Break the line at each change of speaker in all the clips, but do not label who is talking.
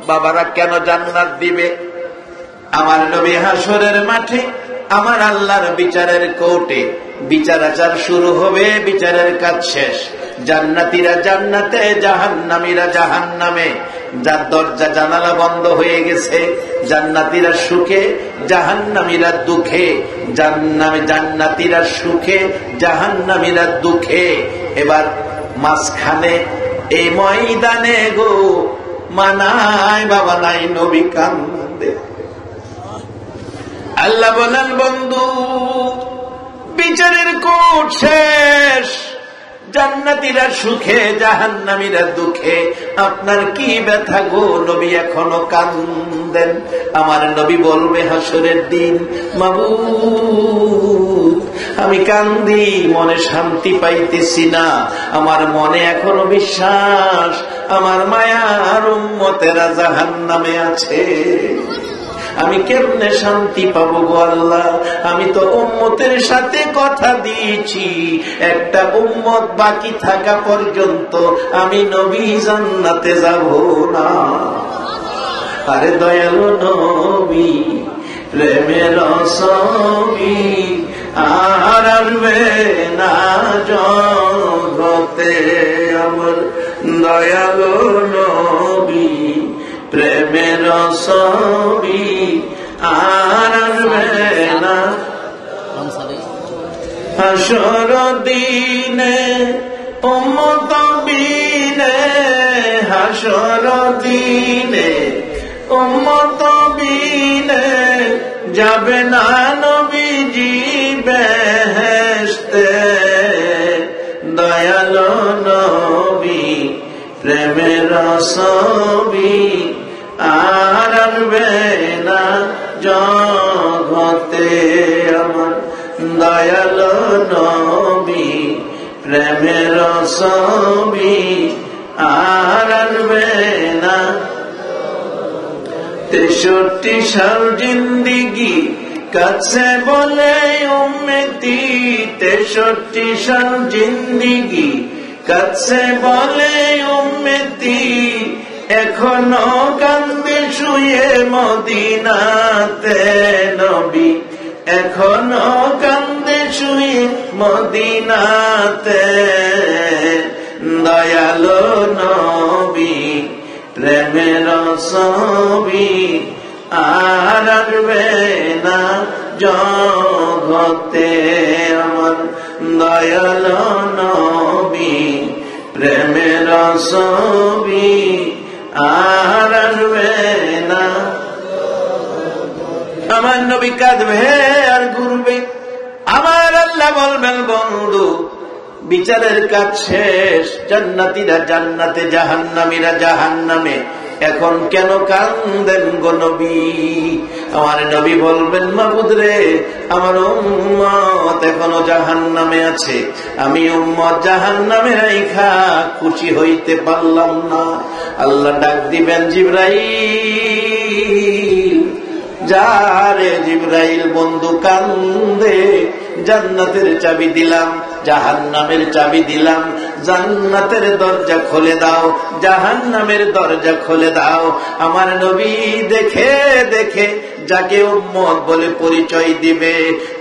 বাবারা কেন জান্নাত দিবে? আমার নবী হাসরের মাঠে আমার আল্লাহর বিচারের কোর্টে বিচার আচার শুরু হবে, বিচারের কাজ শেষ। জান্নাতীরা জান্নাতে, জাহান্নামীরা জাহান্নামে। যার দরজা জানালা বন্ধ হয়ে গেছে, জান্নাতীরা সুখে, জাহান্নামীরা দুঃখে। জান্নাতীরা সুখে, জাহান্নামীরা দুঃখে। এবার মাঝখানে এই ময়দানে গো মানায় বাবা নাই, নবী কান্দে। আল্লাহ বলেন, বন্ধু বিচারের কোর্ট শেষ, জান্নাতীরা সুখে, জাহান্নামীরা দুঃখে। আপনার কি ব্যথা গো নবী, এখনো কান্দেন? আমার নবী বলবে হাসরের দিন, মাবুদ আমি কান্দি, মনে শান্তি পাইতেছি না। আমার মনে এখনো বিশ্বাস আমার মায়ার উম্মতেরা জাহান্নামে আছে। আমি কেমনে শান্তি পাবো গো আল্লাহ? আমি তো উম্মতের সাথে কথা দিয়েছি, একটা উম্মত বাকি থাকা পর্যন্ত আমি নবী জান্নাতে যাব না। আরে দয়ালু নবী, প্রেমের ছবি আর আসবে না জগতে। আমার দয়ালু নবী, প্রেমের ছবি আর আসবে না। হাসর দিনে উম্মত বিনে, হাসর দিনে উম্মত বিনে যাবে না নবীজি বেহেশতে। দয়ালু নবী, প্রেমের ছবি আর আসবে না জগতে। আমার দয়ালু নবী, প্রেমের ছবি আর আসবে না। 63 সাল জিন্দিগি কাছে বলে উম্মতি, 63 সাল জিন্দিগি কাছে বলে উম্মতি। এখনো কান্দে শুয়ে মদিনাতে নবী, এখনো কান্দে শুয়ে মদিনাতে। দয়ালু নবী, প্রেমের ছবি আর আসবে না জগতে। আমার দয়ালু নবী, প্রেমের ছবি আর আসবে না। আমার নবী কাঁদবে আর ঘুরবে। আমার আল্লাহ বলবেন, বন্ধু বিচারের কাজ শেষ, জান্নাতীরা জান্নাতে, জাহান্নামীরা জাহান্নামে। এখন কেন কান্দেন গো নবী? আমার নবী বলবেন, মাবুদ রে, আমার উম্মত এখনো জাহান্নামে আছে, আমি উম্মত জাহান্নামে রাইখা খুশি হইতে পারলাম না। আল্লাহ ডাক দিবেন, জিবরাইল যা রে জিবরাইল, বন্ধু কান্দে। জান্নাতের চাবি দিলাম, জাহান্নামের চাবি দিলাম। জান্নাতের দরজা খুলে দাও, জাহান্নামের দরজা খুলে দাও। আমার নবী দেখে দেখে যাকে উম্মত বলে পরিচয় দিবে,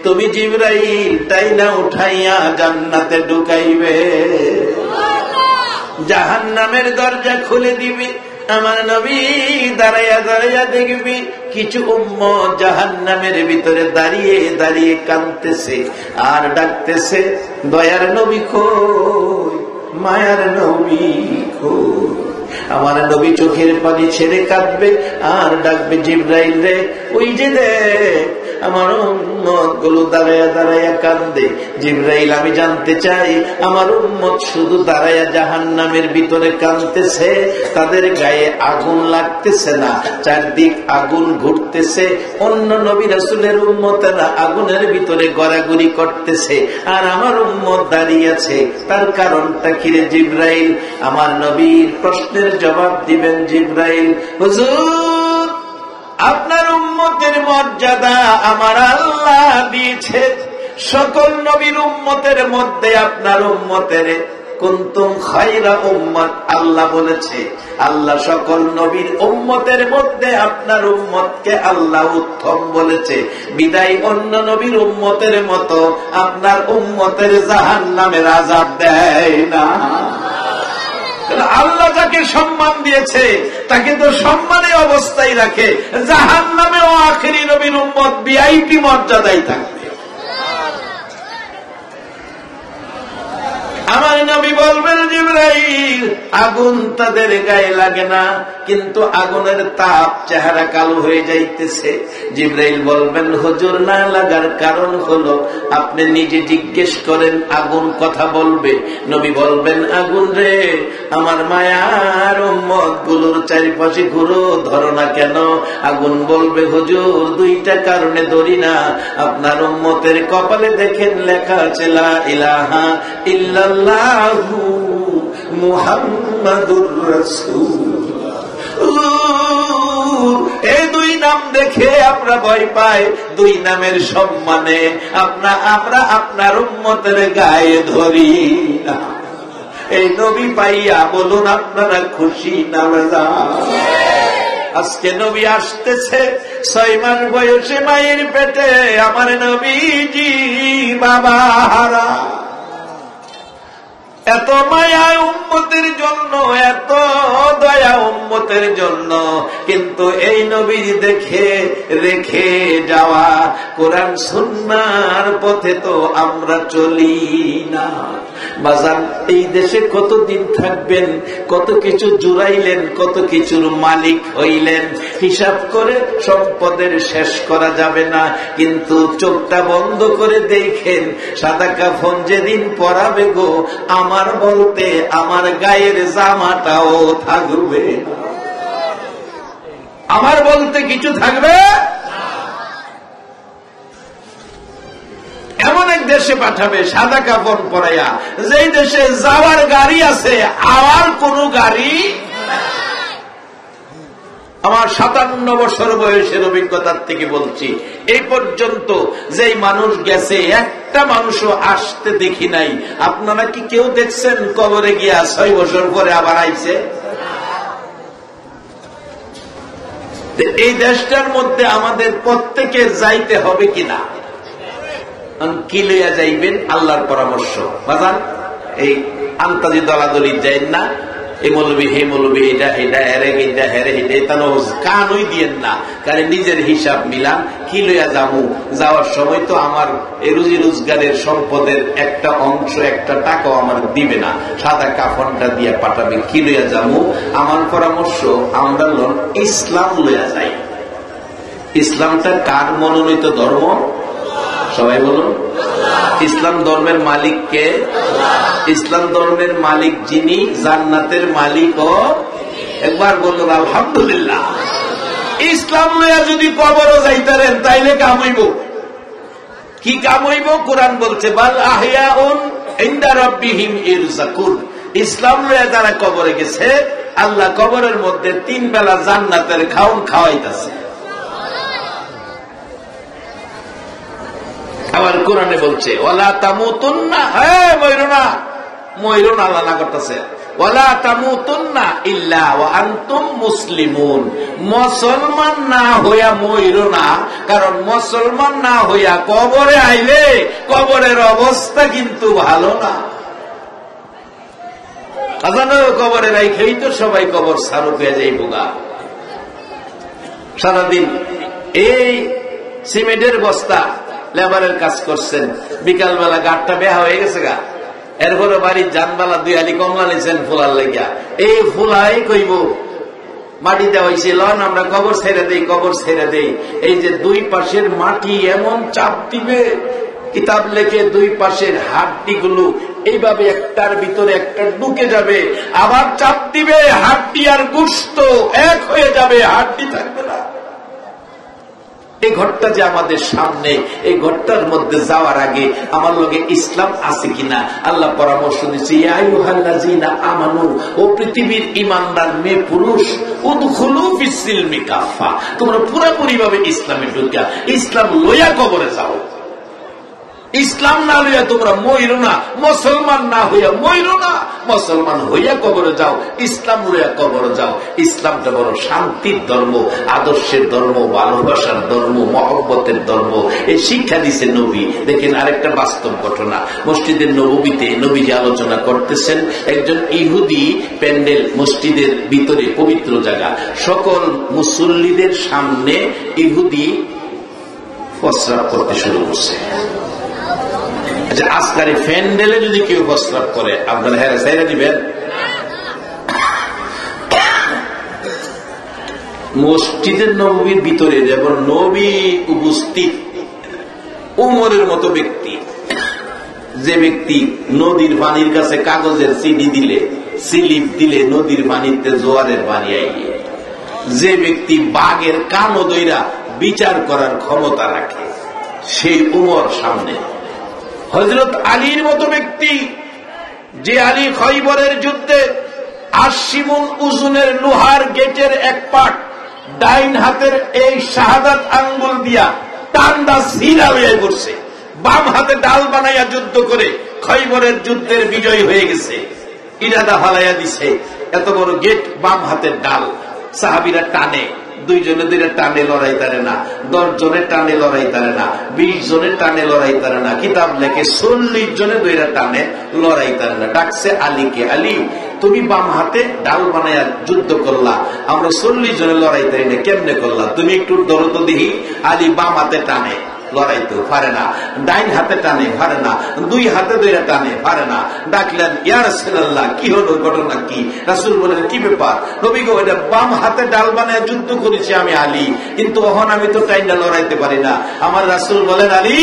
তুমি জিবরাইল তাই না উঠাইয়া জান্নাতে ঢুকাইবে, জাহান্নামের দরজা খুলে দিবে। আমার নবী দাঁড়াইয়া দাঁড়াইয়া দেখবি কিছু উম্মত জাহান্নামের ভিতরে দাঁড়িয়ে দাঁড়িয়ে কাঁদতেছে আর ডাকতেছে, দয়ার নবী কই, মায়ার নবী কই। আমার নবী চোখের পানি ছেড়ে কাঁদবে আর ডাকবে, জিবরাইল রে, ওই যে দেখ আমার উম্মত গুলো দাঁড়াইয়া দাঁড়াইয়া কান্দে। জিবরাইল, আমি জানতে চাই আমার উম্মত শুধু দাঁড়াইয়া জাহান্নামের ভিতরে কাঁদতেছে, তাদের গায়ে আগুন লাগতেছে না, চারদিক আগুন ঘুরতেছে, অন্য নবী রাসূলের উম্মতেরা আগুনের ভিতরে গড়াগড়ি করতেছে, আর আমার উম্মত দাঁড়িয়ে আছে, তার কারণটা কি রে জিবরাইল? আমার নবীর প্রশ্নের জবাব দিবেন জিবরাইল, হুজুর আপনার উম্মতের মর্যাদা আমার আল্লাহ দিয়েছে, সকল নবীর উম্মতের মধ্যে আপনার উম্মতের কুনতুম খায়রা উম্মাত, আল্লাহ বলেছে, আল্লাহ সকল নবীর উম্মতের মধ্যে আপনার উম্মতকে আল্লাহ উত্তম বলেছে, বিদায় অন্য নবীর উম্মতের মতো আপনার উম্মতের জাহান্নামের আযাব দেয় না। আল্লাহ যাকে সম্মান দিয়েছে তাকে তো সম্মানে অবস্থায় রাখে, জাহান্নামেও আখেরি নবীর উম্মত ভিআইপি মর্যাদায় থাকবে। আমার নবী বলবেন, জিবরাইল, আগুন তাদের গায়ে লাগে না, কিন্তু আগুনের তাপ চেহারা কালো হয়ে যাইতেছে। জিবরাইল বলবেন, হুজুর, না লাগার কারণ হলো আপনি নিজে জিজ্ঞেস করেন, আগুন কথা বলবে। নবী বলবেন, আগুন রে, আমার মায়ার উম্মত গুলোর চারিপাশে ঘুরো, ধরো না কেন? আগুন বলবে, হুজুর, দুইটা কারণে ধরি না। আপনার উম্মতের কপালে দেখেন লেখা আছে লা ইলাহা ইল্লাল্লাহু মুহাম্মাদুর রাসূলুল্লাহ। এই দুই নাম দেখে আমরা ভয় পাই, দুই নামের সম্মানে আমরা আপনার উম্মতের গায়ে ধরি না। এই নবী পাইয়া বলুন আপনারা খুশি না বেজার? আজকে নবী আসতেছে 6 মাস বয়সে মায়ের পেটে, আমার নবীজি বাবা হারা। এত মায়া উম্মতের জন্য, এত দয়া উম্মতের জন্য, কিন্তু এই নবীর দেখে রেখে যাওয়া কোরআন সুন্নাহর পথে তো আমরা চলি না। বাজার, এই দেশে কতদিন থাকবেন? কত কিছু জুড়াইলেন, কত কিছুর মালিক হইলেন, হিসাব করে সম্পদের শেষ করা যাবে না। কিন্তু চোখটা বন্ধ করে দেখেন, সাদা কাফন যেদিন পরাবে গো, আমার বলতে আমার গায়ের জামাটাও থাকবে, আমার বলতে কিছু থাকবে। এমন এক দেশে পাঠাবে সাদা কাপড় পরাইয়া, যেই দেশে যাওয়ার গাড়ি আছে, আওয়ার কোন গাড়ি। আমার 57 বছর বয়সের অভিজ্ঞতার থেকে বলছি, এই পর্যন্ত যেই মানুষ গেছে, একটা মানুষও আসতে দেখি নাই। আপনারা কি কেউ দেখছেন কবরে গিয়া 6 বছর পরে আবার আইছে? এই দেশটার মধ্যে আমাদের প্রত্যেকে যাইতে হবে কিনা? কি লইয়া যাইবেন? আল্লাহর পরামর্শ। বাজান, এই আন্তাজি দলাদলি যাইন না, এই মৌলবী হে মৌলবী, এটা এটা হেরে, এটা হেরে, এটা কানই দিয়েন না। কারণ নিজের হিসাব মিলান, কি লইয়া যাবো। যাওয়ার সময় তো আমার এই রুজি রোজগারের সম্পদের একটা অংশ, একটা টাকাও আমার দিবে না, সাদা কাফনটা দিয়ে পাঠাবে। কি লইয়া যাবো? আমার পরামর্শ, আমরা ইসলাম লইয়া যাই। ইসলামটা কার মনোনীত ধর্ম? সবাই বলুন, ইসলাম ধর্মের মালিক কে? ইসলাম ধর্মের মালিক যিনি জান্নাতের মালিক। ও একবার বলুন আলহামদুলিল্লাহ। ইসলাম লইয়া যদি কবরও যাইতারেন তাইলে কাম হইব। কি কাম হইব? কোরআন বলছে, বাল আহইয়াউন ইনদা রাব্বিহিম ইরযাকুন। ইসলাম লইয়া যারা কবরে গেছে, আল্লাহ কবরের মধ্যে 3 বেলা জান্নাতের খাওন খাওয়াইতেছে। আবার কোরআনে বলছে, ওয়ালা তামুতুন্না, ময়রুনা ময়রুন, আল্লাহ না করতেছে, ওয়ালা তামুতুন্না ইল্লা ওয়া আনতুম মুসলিমুন। মুসলমান না হইয়া ময়রুনা, কারণ মুসলমান না হইয়া কবরে আইলে কবরের অবস্থা কিন্তু ভালো না। কবরে রাইখেই তো সবাই কবর সারু হয়ে যাইব গা। সারাদিন এই সিমেন্টের বস্তা লেবারের কাজ করছেন, বিকালবেলা গাড়টা বেহা হয়ে গেছে গা, এরপরে বাড়ির জানবালা 2 আলি কমলা নিয়েছেন ফুলার লাগিয়া। এই ফুলাই কইব মাটি দেওয়া হয়েছিল, আমরা কবর ছেড়ে দেই, কবর ছেড়ে দেই। এই যে 2 পাশের মাটি এমন চাপ দিবে, কিতাব লেখে 2 পাশের হাড্ডি গুলো এইভাবে একটার ভিতরে একটা ঢুকে যাবে, আবার চাপ দিবে, হাড্ডি আর গোশত এক হয়ে যাবে, হাড্ডি থাকবে না। এই ঘরটা যে আমাদের সামনে, এই ঘরটার মধ্যে যাওয়ার আগে আমার লগে ইসলাম আছে কিনা আল্লাহ পরামর্শ দিচ্ছে। ইয়া আইয়ুহাল্লাযীনা আমানু, ও পৃথিবীর ঈমানদার মেয়ে পুরুষ, উদখুলু ফিস-সিলমি কাফা, তোমরা পুরোপুরি ভাবে ইসলামে ঢুকা ইসলাম লইয়া কবরে যাও। ইসলাম না লইয়া তোমরা মইরো না, মুসলমান না হইয়া মইরো না, মুসলমান হইয়া কবরে যাও, ইসলাম লইয়া কবরে যাও। ইসলামটা বড় শান্তির ধর্ম, আদর্শের ধর্ম, ভালোবাসার ধর্ম, মহব্বতের ধর্ম। এই শিক্ষা দিছে নবী। দেখেন আরেকটা বাস্তব ঘটনা, মসজিদের নববীতে নবীজি আলোচনা করতেছেন। একজন ইহুদি প্যান্ডেল, মসজিদের ভিতরে পবিত্র জায়গা, সকল মুসল্লিদের সামনে ইহুদি প্রস্রাব করতে শুরু করছে। আচ্ছা, আজকাল প্যান্ডেলে যদি কেউ প্রস্রাব করে আপনারা হেরা সাইরা দিবেন? মসজিদের নবীর ভিতরে যেমন নবী উপস্থিত, উমরের মতো ব্যক্তি, যে ব্যক্তি নদীর পানির কাছে কাগজের সিডি দিলে, স্লিপ দিলে নদীর পানিতে জোয়ারের পানি আইয়ে, যে ব্যক্তি বাঘের কানো দইরা বিচার করার ক্ষমতা রাখে, সেই উমর সামনে। হযরত আলীর মতো ব্যক্তি, যে আলী খয়বরের যুদ্ধে ৮০ মুন ওজনের লোহার গেটের এক পাট ডাইন হাতের এই শাহাদাত আঙ্গুল দিয়া টান্ডা সিরা হয়ে পড়ছে, বাম হাতে ডাল বানাইয়া যুদ্ধ করে খয়বরের যুদ্ধের বিজয় হয়ে গেছে, ইরাদা ফালাইয়া দিছে। এত বড় গেট, বাম হাতের ডাল, সাহাবীরা টানে, 2 জনে 2 টানে লড়াই তারে না, 10 জনের টানে লড়াই তারে না, 20 জনের টানে লড়াই তারে না। কিতাব লেখে 40 জনে 2 টানে লড়াই তারে না। ডাকছে আলীকে, আলী তুমি বাম হাতে ডাল বানাইয়া যুদ্ধ করলা, আমরা 40 জনে লড়াই তারি না, কেমনে করলা? তুমি একটু ধরো তো দেখি। আলী বাম হাতে টানে, লড়াইতে পারে না, ডাইন হাতে টানে পারে না, 2 হাতে 2 টানে পারে না। ডাকলেন, ইয়া রাসূলুল্লাহ, কি হলো, ঘটনা কি? রাসূল বলেন, কি ব্যাপার? নবী গো, এটা বাম হাতে ডাল বানায় যুদ্ধ করেছি আমি আলী, কিন্তু ওখানে আমি তো টাইনটা লড়াইতে পারি না। আমার রাসূল বলেন, আলী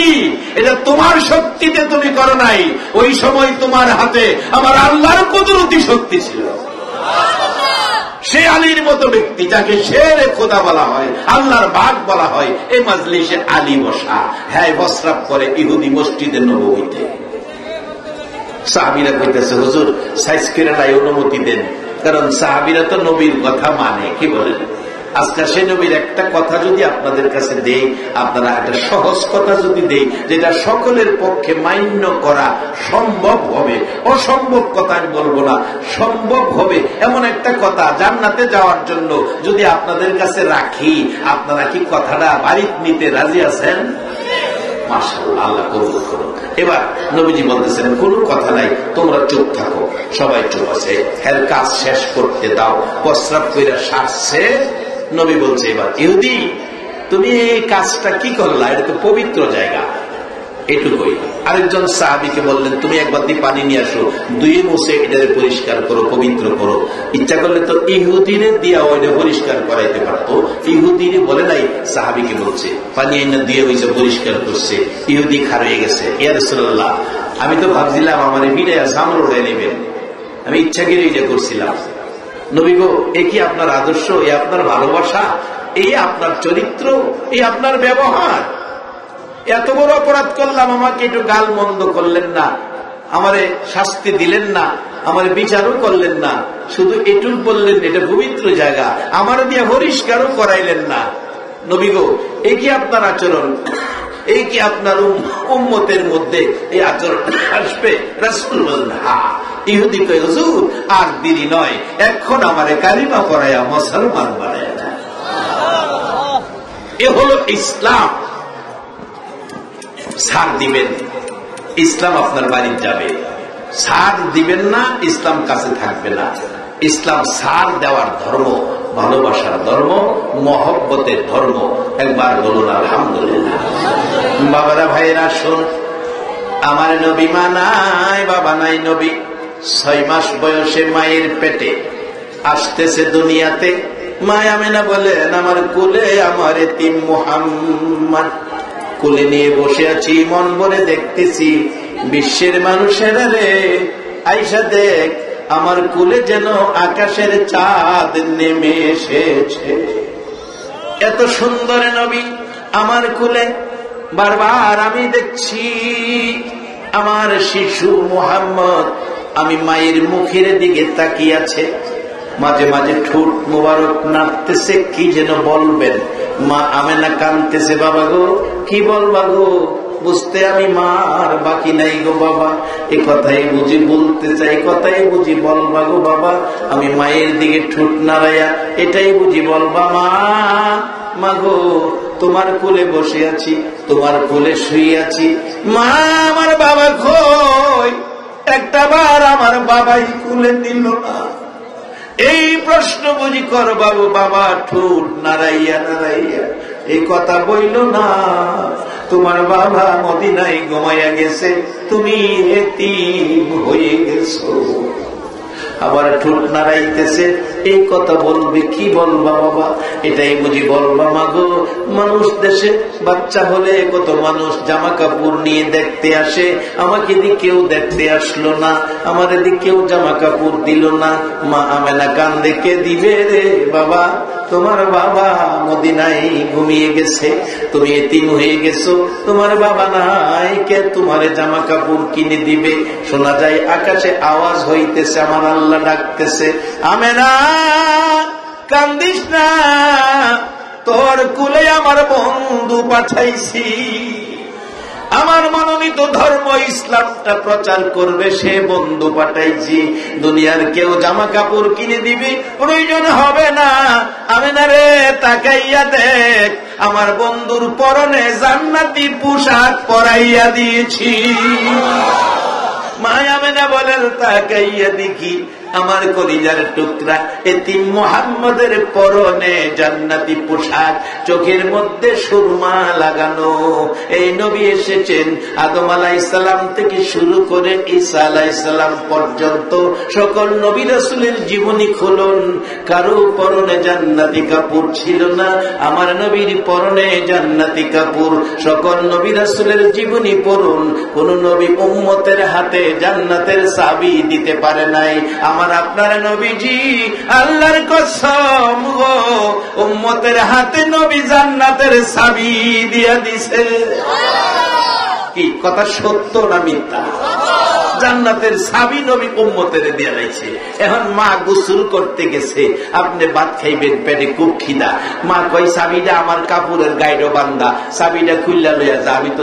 এটা তোমার শক্তিতে তুমি করো নাই, ওই সময় তোমার হাতে আমার আল্লাহর কুদরতি শক্তি ছিল। সে আলীর মতো ব্যক্তি, যাকে শেরে খোদা বলা হয়, আল্লাহর বাগ বলা হয়, এই মাজলিসে আলী বসা। হ্যাঁ, প্রস্রাব করে ইহুদি মসজিদের নববীতে। সাহাবীরা কইতেছে, হুজুর সাইজ করে নাই, অনুমতি দেন। কারণ সাহাবীরা তো নবীর কথা মানে, কি বলেন? আজকাল সে নবীর একটা কথা যদি আপনাদের কাছে দেই, আপনারা একটা সহজ কথা যদি দেই, যেটা সকলের পক্ষে মান্য করা সম্ভব হবে, অসম্ভব কথা আমি বলবো না, সম্ভব হবে এমন একটা কথা জান্নাতে যাওয়ার জন্য যদি আপনাদের কাছে রাখি, আপনারা কি কথাটা বাড়িতে নিতে রাজি আছেন? মাশাআল্লাহ, আল্লাহ কবুল করুন। এবার নবীজি বলতেছেন, কোনো কথা নাই, তোমরা চুপ থাকো। সবাই চুপ আছে, এর কাজ শেষ করতে দাও। প্রস্রাব কইরা সারছে। নবী বলছে, এবার ইহুদি তুমি এই কাজটা কি করলা? এটা তো পবিত্র জায়গা, এটুকুই। আরেকজন সাহাবীকে বললেন, তুমি একবার দিয়ে পানি নিয়ে আসো, 2 মুছে এটাকে পরিষ্কার করো, পবিত্র করো। ইচ্ছা করলে তো ইহুদিরে দিয়া ওইটা পরিষ্কার করাইতে পারতো, ইহুদিরে বলে নাই, সাহাবীকে বলছে, পানি এনে দিয়ে হয়েছে, পরিষ্কার করছে। ইহুদি খার হয়ে গেছে, ইয়া রাসূলুল্লাহ আমি তো ভাবছিলাম আমার বিদায় সামর উড়ে নেবেন, আমি ইচ্ছা করে এটা করছিলাম। নবী গো, এ কি আপনার আদর্শ, এ আপনার ভালোবাসা, এই আপনার চরিত্র, এই আপনার ব্যবহার? এত বড় অপরাধ করলাম, আমাকে একটু গাল মন্দ করলেন না, আমারে শাস্তি দিলেন না, আমার বিচারও করলেন না, শুধু এটুক বললেন এটা পবিত্র জায়গা, আমার দিয়ে পরিষ্কারও করাইলেন না। নবী গো, এই কি আপনার আচরণ? এই কি আপনার উম্মতের মধ্যে এই আচরণ আসবে? রাসূল বলেন, হ্যাঁ। ইহুদি কই, হুজুর আর দেরি নয়, এখন আমারে কালিমা পড়াইয়া মুসলমান বানায় না। এ হলো ইসলাম। ছাড় দিবেন, ইসলাম আপনার বাড়ি যাবে। ছাড় দিবেন না, ইসলাম কাছে থাকবে না। ইসলাম ছাড় দেওয়ার ধর্ম, ভালোবাসার ধর্ম, মহব্বতের ধর্ম। একবার বলুন আলহামদুলিল্লাহ। বাবারা, ভাইয়েরা, শোন, আমার নবী মা নাই, বাবা নাই, নবী 6 মাস বয়সে মায়ের পেটে আসতেছে দুনিয়াতে। মা আমেনা বলেন, আমার কোলে আমার এতিম মুহাম্মদ, কোলে নিয়ে বসে আছি, মন ভরে দেখতেছি বিশ্বের মানুষেরা রে, আইসা দেখ আমার কোলে যেন আকাশের চাঁদ নেমে এসেছে। এত সুন্দর নবী আমার কোলে, বারবার আমি দেখছি আমার শিশু মুহাম্মদ, আমি মায়ের মুখের দিকে তাকিয়ে আছে, মাঝে মাঝে ঠোঁট মোবারক নাড়তেছে, কি যেন বলবেন। মা আমেনা কাঁদতেছে, বাবা গো কি বলবা গো? বুঝতে আমি মার বাকি নাই গো বাবা। এ কথাই বুঝি বলতে চাই, কথাই বুঝি বলবা গো বাবা। আমি মায়ের দিকে ঠোঁট নাড়াইয়া এটাই বুঝি বলবা, মা মাগো তোমার কোলে বসে আছি, তোমার কোলে শুয়ে আছি। মা আমার বাবা কই? একটা বার আমার বাবাই কোলে দিল না। এই প্রশ্ন বুঝি কর বাবু, বাবা ঠোঁট নাড়াইয়া নাড়াইয়া এই কথা বইল না, তোমার বাবা মদিনায় ঘুমাইয়া গেছে, তুমি এতিম হয়ে গেছো। আবার ঠোঁট নাড়াইতেছে, এই কথা বলবে, কি বলবা বাবা? এটাই বুঝি বলবা মাগো। মানুষ দেশে বাচ্চা হলে কত মানুষ জামা কাপড় নিয়ে দেখতে আসে, আমাকে এদিকে কেউ দেখতে আসলো না, আমার এদিকে কেউ জামা কাপড় দিল না। মা আমেনা কান্দে, কে দিবে রে বাবা? তোমার বাবা মদিনায় ঘুমিয়ে গেছে, তুমি এতিম হয়ে গেছো, তোমার বাবা নাই, কে তোমার জামা কাপড় কিনে দিবে? শোনা যায় আকাশে আওয়াজ হইতেছে, আমার আল্লাহ ডাকতেছে, আমেনা কান্দিস না, তোর কুলে আমার বন্ধু পাঠাইছি, আমার মনোনীত ধর্ম ইসলামটা প্রচার করবে, সে বন্ধু পাঠাইছি। দুনিয়ার কেউ জামা কাপড় কিনে দিবি প্রয়োজন হবে না। আমেনা রে তাকাইয়া দেখ, আমার বন্ধুর পরনে জান্নাতি পোশাক পরাইয়া দিয়েছি। মা আমেনা বলেন, তাকাইয়া দেখি আমার কলিজার টুকরা এতিম মুহাম্মদের পরনে জান্নাতি পোশাক, চোখের মধ্যে সুরমা লাগানো। এই নবী এসেছেন আদম আলাইহিস সালাম থেকে শুরু করে ঈসা আলাইহিস সালাম পর্যন্ত সকল নবী রাসূলের জীবনী খুলুন, কারো পরনে জান্নাতি কাপড় ছিল না। আমার নবীর পরনে জান্নাতি কাপড়। সকল নবী রাসূলের জীবনী পড়ুন, কোন নবী উম্মতের হাতে জান্নাতের চাবি দিতে পারে নাই। আমার আপনার নবীজি আল্লাহর কসম গো, উম্মতের হাতে নবী জান্নাতের চাবি দিয়া দিছে। কি কথা, সত্য না মিথ্যা? জান্নাতের চাবি নবী উম্মতের দিয়ে দিয়েছে। এখন মা গোসল করতে গেছে, আপনি ভাত খাইবেন, পেটে খুব খিদা। মা কই, চাবিটা আমার কাপড়ের গাইডো বান্ধা, চাবিটা খুললা লইয়া যা, আমি তো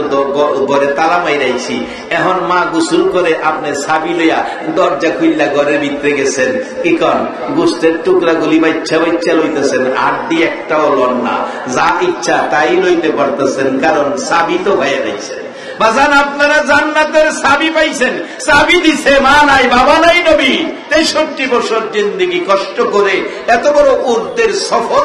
ঘরে তালা মাইরাইছি। এখন মা গোসল করে আপনি চাবি লইয়া দরজা খুললা ঘরের ভিতরে গেছেন, কি কন? গোস্তের টুকরা গুলি বাচ্চা বাচ্চা লইতেছেন, আর দিয়ে একটাও লন না, যা ইচ্ছা তাই লইতে পারতেছেন, কারণ চাবি তো ভাইয়া দিয়েছেন। বাজান, আপনারা জান্নাতের চাবি পাইছেন, চাবি দিছে মা নাই, বাবা নাই। নবী 63 বছর জিন্দেগি কষ্ট করে এত বড় উর্দের সফর,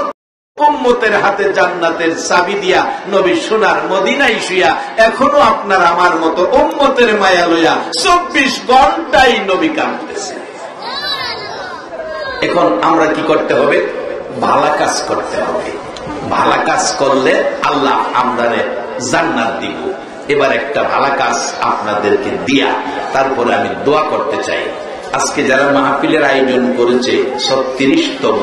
উম্মতের হাতে জান্নাতের চাবি দিয়া নবী সোনার মদিনায় শুয়া, এখনো আপনার আমার মতো উম্মতের মায়া লইয়া 24 ঘন্টাই নবী কাঁদতেছে। এখন আমরা কি করতে হবে? ভালো কাজ করতে হবে। ভালো কাজ করলে আল্লাহ আমাদের জান্নাত দিব। এবার একটা ভালো কাজ আপনাদেরকে দিয়া তারপরে আমি দোয়া করতে চাই। আজকে যারা মাহফিলের আয়োজন করেছে 36তম,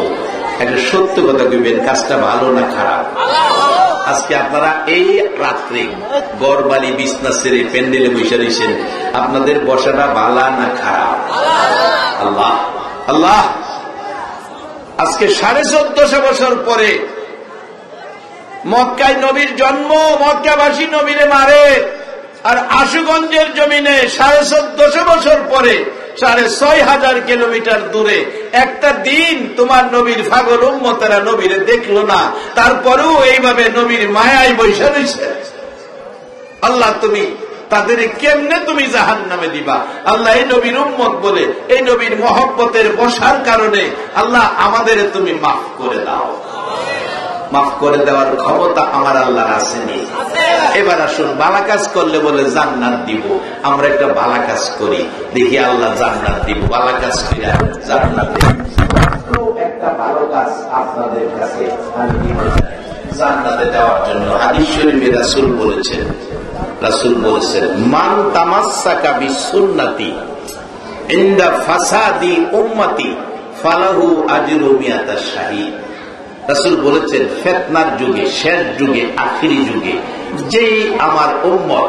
একটা সত্য কথা কইবেন, কাজটা ভালো না খারাপ? আজকে আপনারা এই রাত্রে গড়বাড়ি বিছনা ছেড়ে প্যান্ডেলে বসে রয়েছেন, আপনাদের বসাটা ভালো না খারাপ? আল্লাহ আল্লাহ, আজকে 1450 বছর পরে মক্কায় নবীর জন্ম, মক্কাবাসী নবীরে মারে, আর আশুগঞ্জের জমিনে 1450 বছর পরে 6500 কিলোমিটার দূরে একটা দিন তোমার নবীর পাগল উম্মতেরা নবীরে দেখলো না, তারপরেও এইভাবে নবীর মায়ায় বৈশা রয়েছে। আল্লাহ তুমি তাদের কেমনে তুমি জাহান্নামে দিবা? আল্লাহ এই নবীর উম্মত বলে, এই নবীর মহব্বতের বসার কারণে আল্লাহ আমাদের তুমি মাফ করে দাও। মাফ করে দেওয়ার ক্ষমতা আমার আল্লাহর আসেনি। এবার আসুন, ভালো কাজ করলে বলে জান্নাত দিব, আমরা একটা ভালো কাজ করি, দেখি আল্লাহ জান্নাত দিব। ভালো কাজ করি জান্নাত একটা ভালো কাজ আপনাদের কাছে জান্নাতে দেওয়ার জন্য হাদিস শরীফে রাসূল বলেছেন, মান তামাসসাকা বিসুন্নতি ইনদা ফাসাদি উম্মতি ফালাহু আজরু মিয়াতা শাহীদ। রাসূল বলেছেন, ফিতনার যুগে, শেষ যুগে, আখিরি যুগে যে আমার উম্মত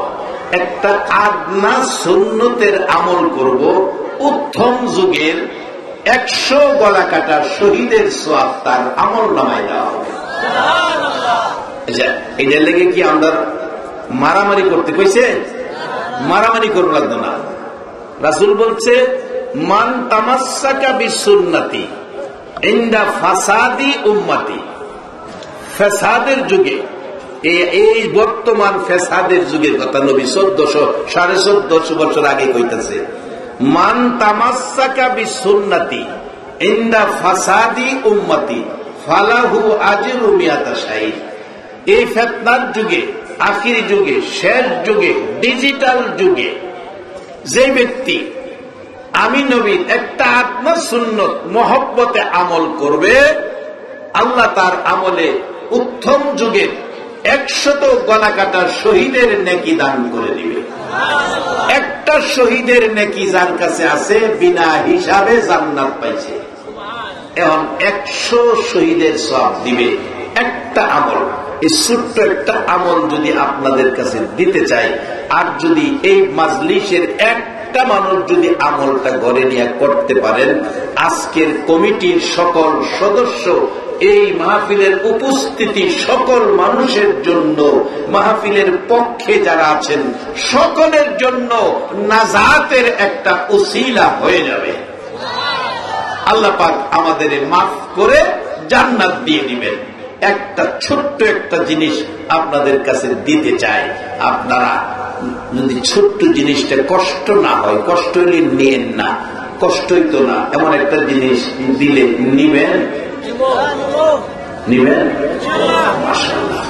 একটা আদনা সুন্নতের আমল করব, উত্তম যুগের 100 গলা কাটা শহীদের সওয়াব তার আমল নামায় দেওয়া হবে। আচ্ছা, এটার লেগে কি আমরা মারামারি করতে কইছে? মারামারি করবো লাগতো না। রাসূল বলছে মান তামাসসাকা বিসুন্নতি ইনদা ফাসাদি উম্মতি। ফেসাদের যুগে, এই বর্তমান ফেসাদের যুগের কথা নবী 1400-1450 বছর আগে কইতেছে। মান তামাসসাকা বিসুন্নতি ইনদা ফাসাদি উম্মতি ফালাহু আজরু মিয়াতা শাহীদ। এই ফিতনার যুগে, আখির যুগে, শেষ যুগে, ডিজিটাল যুগে যে ব্যক্তি আমি নবীর একটা আত্মা সুন্নত মহব্বতে আমল করবে, আল্লাহ তার আমলে উত্তম যুগের 100 গলা কাটা শহীদের নেকি দান করে দিবে। একটা শহীদের নেকি যার কাছে আছে বিনা হিসাবে জান্নাত পাইছে। এখন 100 শহীদের সওয়াব দিবে একটা আমল। এই ছোট্ট একটা আমল যদি আপনাদের কাছে দিতে চাই, আর যদি এই মাজলিসের একটা মানুষ যদি আমলটা ঘরে নিয়ে করতে পারেন, আজকের কমিটির সকল সদস্য, এই মাহফিলের উপস্থিতি সকল মানুষের জন্য, মাহফিলের পক্ষে যারা আছেন সকলের জন্য নাজাতের একটা উসিলা হয়ে যাবে। আল্লাহ পাক আমাদের মাফ করে জান্নাত দিয়ে দিবেন। একটা ছোট্ট একটা জিনিস আপনাদের কাছে দিতে চাই, আপনারা যদি ছোট্ট জিনিসটা কষ্ট না হয়, কষ্ট হলে নিয়েন না, কষ্টই তো না, এমন একটা জিনিস দিলে নিবেন? নিবেন? মাশাআল্লাহ।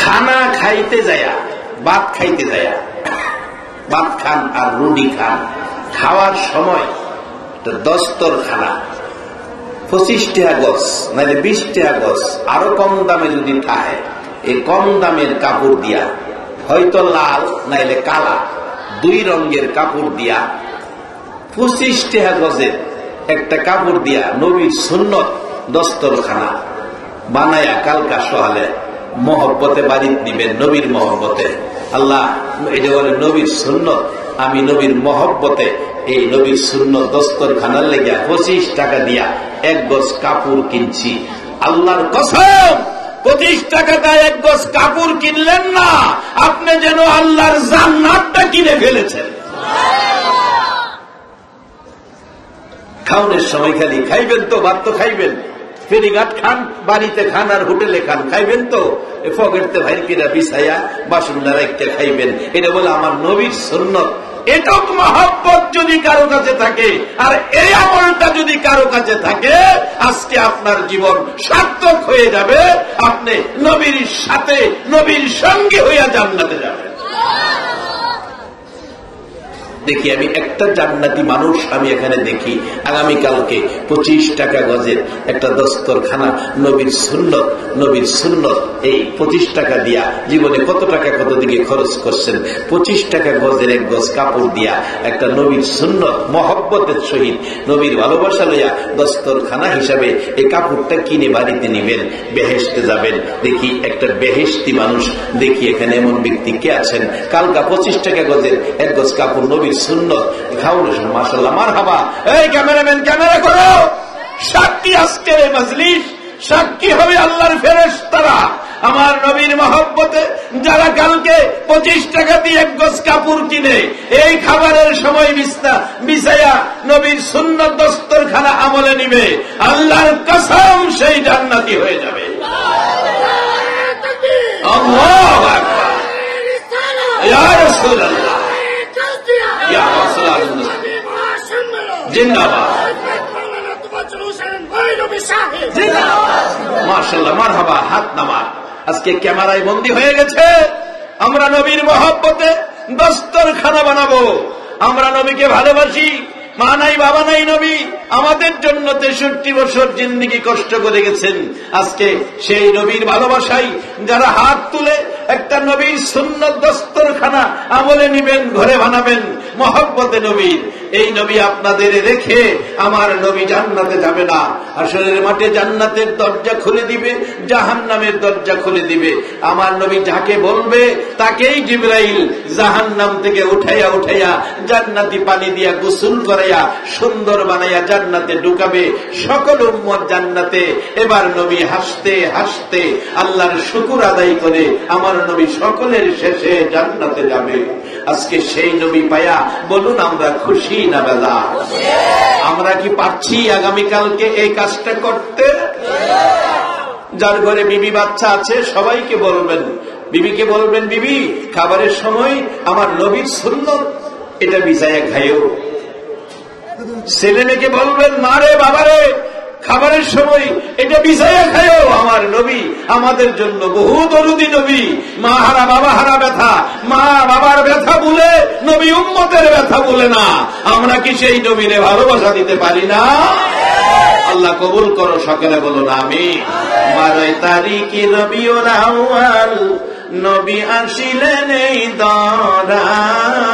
খানা খাইতে যায়া, ভাত খাইতে যায়া, ভাত খান আর রুটি খান, খাওয়ার সময় দস্তরখানা 25 টাকা গজ, নাহলে 20 টাকা গজ, আরো কম দামে যদি থাকে, এই কম দামের কাপড় দিয়া, হয়তো লাল নাইলে কালা, 2 রঙের কাপড় দিয়া 25 টাকা গজের একটা কাপড় দিয়া নবীর সুন্নত দস্তরখানা বানায়া কালকা সহালে মহব্বতে বাড়িতে নিবেন, নবীর মহব্বতে। আল্লাহ এটা বলে নবীর সুন্নত, আমি নবীর মহব্বতে এই নবীর সুন্নত দস্তরখানার লেগে 25 টাকা দিয়া 1 গজ কাপড় কিনছি। আল্লাহর কসম, 25 টাকা দিয়ে 1 গজ কাপড় কিনলেন না, আপনি যেন আল্লাহর জান্নাতটা কিনে ফেলেছেন। খাওয়ানোর সময় খালি খাইবেন তো, ভাত তো খাইবেন, ফেরিঘাট খান, বাড়িতে খান আর হোটেলে খান, খাইবেন তো ফকেরতে ভাই কিনা বিছাইয়া বাসুন্দা রাখতে খাইবেন। এটা বলে আমার নবীর সুন্নত। এটক মহব্বত যদি কারো কাছে থাকে আর এই আমলটা যদি কারো কাছে থাকে, আজকে আপনার জীবন সার্থক হয়ে যাবে। আপনি নবীর সাথে, নবীর সঙ্গে হইয়া জান্নাতে যাবেন। দেখি আমি একটা জান্নাতি মানুষ আমি এখানে দেখি, আগামীকালকে 25 টাকা গজের একটা দস্তরখানা নবীর সুন্নত, নবীর সুন্নত এই 25 টাকা দিয়া জীবনে কত টাকা কত দিকে খরচ করছেন, 25 টাকা গজের 1 গজ কাপড় দিয়া একটা নবীর সুন্নত মহব্বতের সহিত নবীর ভালোবাসা লইয়া দস্তরখানা হিসাবে এই কাপড়টা কিনে বাড়িতে নিবেন, বেহেশতে যাবেন। দেখি একটা বেহেশতি মানুষ, দেখি এখানে এমন ব্যক্তি কে আছেন, কালকা 25 টাকা গজের 1 গজ কাপড় নবীর সুন্নত খাওয়ানো। মাশাআল্লাহ, মারহাবা। এই ক্যামেরাম্যান ক্যামেরা করো, সাক্ষী আজকের এই মজলিস, সাক্ষী হবে আল্লাহর ফেরেশতারা আমার নবীর মহব্বতে। যারা কালকে 25 টাকা দিয়ে 1 গজ কাপড় কিনে এই খাবারের সময় বিছায়া নবীর সুন্নত দস্তরখানা আমলে নিবে, আল্লাহর কসম সেই জান্নাতি হয়ে যাবে। আল্লাহু আকবার, ইয়া রাসূলুল্লাহ, মাশাআল্লাহ, মারহাবা, হাত নামান। আজকে ক্যামেরায় বন্দী হয়ে গেছে। আমরা নবীর মহব্বতে দস্তরখানা বানাবো। আমরা নবীকে ভালোবাসি, মা নাই বাবা নাই, নবী আমাদের জন্য 63 বছর জিন্দেগি কষ্ট করে গেছেন। আজকে সেই নবীর ভালোবাসাই যারা হাত তুলে একটা নবীর সুন্নত দস্তরখানা আমলে নিবেন, ঘরে বানাবেন মহব্বতে নবীর, এই নবী আপনাদের রেখে আমার নবী জান্নাতে যাবে না। হাসরের মাঠে জান্নাতের দরজা খুলে দিবে, জাহান্নামের দরজা খুলে দিবে। আমার নবী যাকে বলবে তাকেই জিবরাইল জাহান্নাম থেকে উঠাইয়া উঠাইয়া জান্নাতি পানি দিয়া গোসল করাইয়া সুন্দর বানাইয়া জান্নাতে ঢুকাবে। সকল উম্মত জান্নাতে। এবার নবী হাসতে হাসতে আল্লাহর শুকর আদায় করে আমার নবী সকলের শেষে জান্নাতে যাবে। আজকে সেই নবী পায়া বলুন আমরা খুশি না বেজা? আমরা কি পারছি আগামীকালকে এই কাজটা করতে? যার ঘরে বিবি বাচ্চা আছে সবাইকে বলবেন, বিবিকে বলবেন, বিবি খাবারের সময় আমার নবীর সুন্নত এটা বিছায়া খাইও। ছেলে মেয়েকে বলবেন, মা রে বাবারে খাবারের সময় এটা বিছায়া খাইও। আমার নবী আমাদের জন্য বহু দরুদি নবী। মা হারা বাবা হারা ব্যথা, মা বাবার ব্যথা বলে নবী উম্মতের ব্যথা বলে না। আমরা কি সেই নবীরে ভালোবাসা দিতে পারি না? আল্লাহ কবুল করো, সকলে বলুন আমিন। 12 তারিখে রবিউল আউয়াল নবী আসিলেন এই দরায়,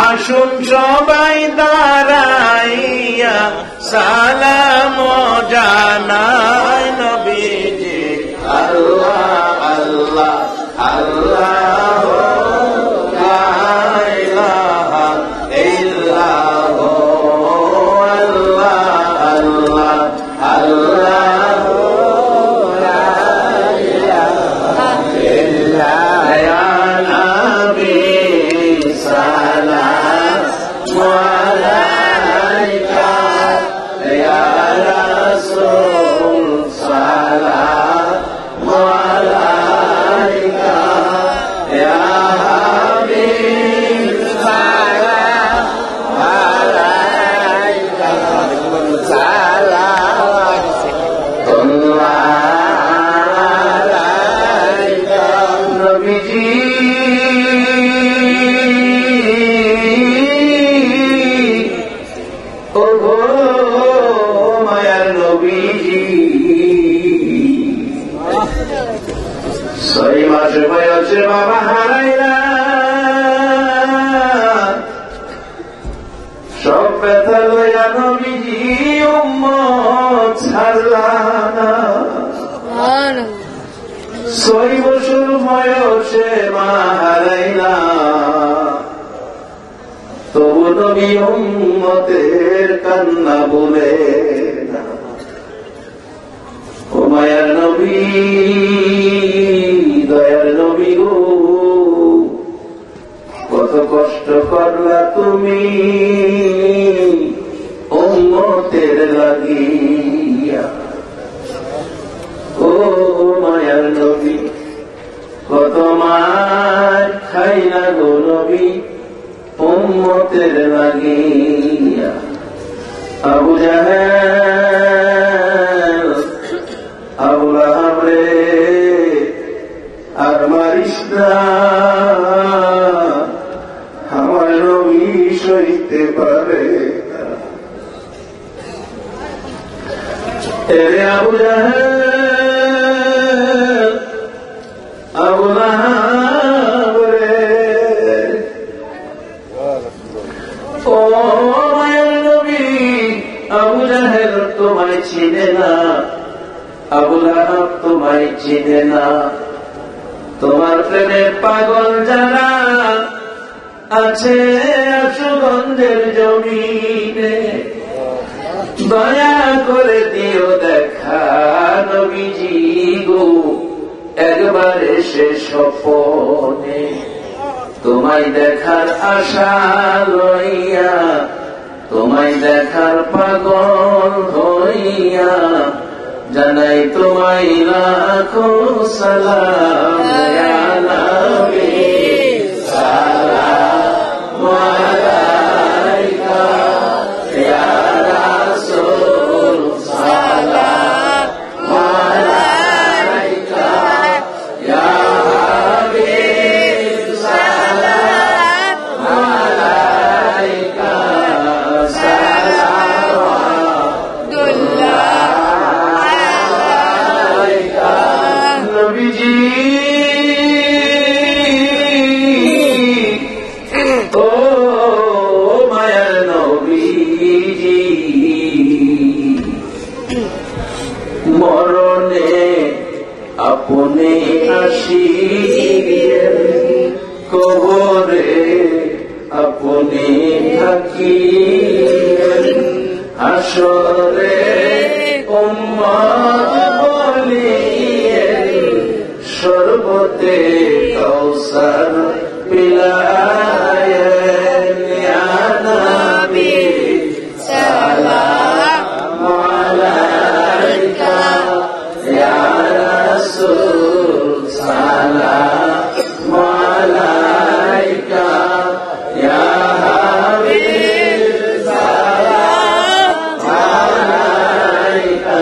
আসুন সবাই দাঁড়াইয়া সালাম জানাই নবীজি। আল্লাহ আল্লাহ আল্লাহ লা ইলাহা ইল্লাল্লাহ, আল্লাহ আল্লাহ আল্লাহ লা ইলাহা ইল্লাল্লাহ, ইয়া নবী সালাম আলাইকা, ইয়া রাসূল সালাম আলাইকা, ইয়া হাবিব সালাম আলাইকা, সালাম আলাইকা নবীজি। ছয় মাস বয়সে বাবা হারাইলা, সব ব্যথা লইয়া নবীজি উম্মত ছাড়লা না। 6 বছর বয়সে মা হারাইলা, তবু নবী উম্মতের কান্না বলে না। ও মায়ার নবী, দয়ার নবী গো, কত কষ্ট করলা তুমি উম্মতের লাগিয়া। ও মায়ার নবী, কত মার খাইলা গো নবী উম্মতের লাগিয়া। আবু জাহেল আবু লাহাব রে আর মারিস না, আমার নবী সইতে পারে না। এরে আবু জাহেল আবু লাহাব রে, ও মায়ের নবী, আবু জাহেল তোমায় চিনে না, আবু লাহাব তোমায় চিনে না। তোমার প্রেমে পাগল যারা আছে আশুগঞ্জের জমিনে, দয়া করে দিও দেখা নবীজি গো, একবার এসে স্বপনে তোমায় দেখার আশা লইয়া, তোমায় দেখার পাগল হইয়া, জানাই তোমায় লাখো সালাম, ইয়া নবী সালাম আলাইকা, ইয়া রাসূল সালাম আলাইকা, ইয়া হাবিব সালাম আলাইকা, সালাম নবীজি। মরণে আপনি আসিয়েন, কবরে আপনি থাকিয়েন, হাসরে উম্মত বলিয়েন, শরবতে কাউসার পিলায়েন। ইয়া নবী সালাম আলাইকা, ইয়া রাসূল সালাম আলাইকা, ইয়া হাবিব সালাম আলাইকা,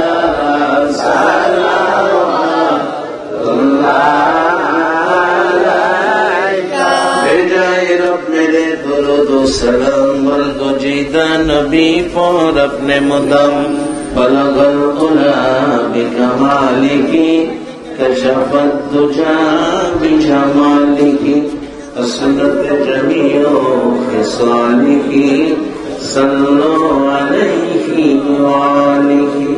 সালামুল্লাহ আলাইকা। भेजाए रब मेरे दुरूद सलाम वर्दो जीदा नबी पर अपने मुदम, बलगल उला बिकमालिकी, कशफत दुजा बिजमालिकी, असलत जमीओ खिसालिकी, सल्लो अलैहि वालिही,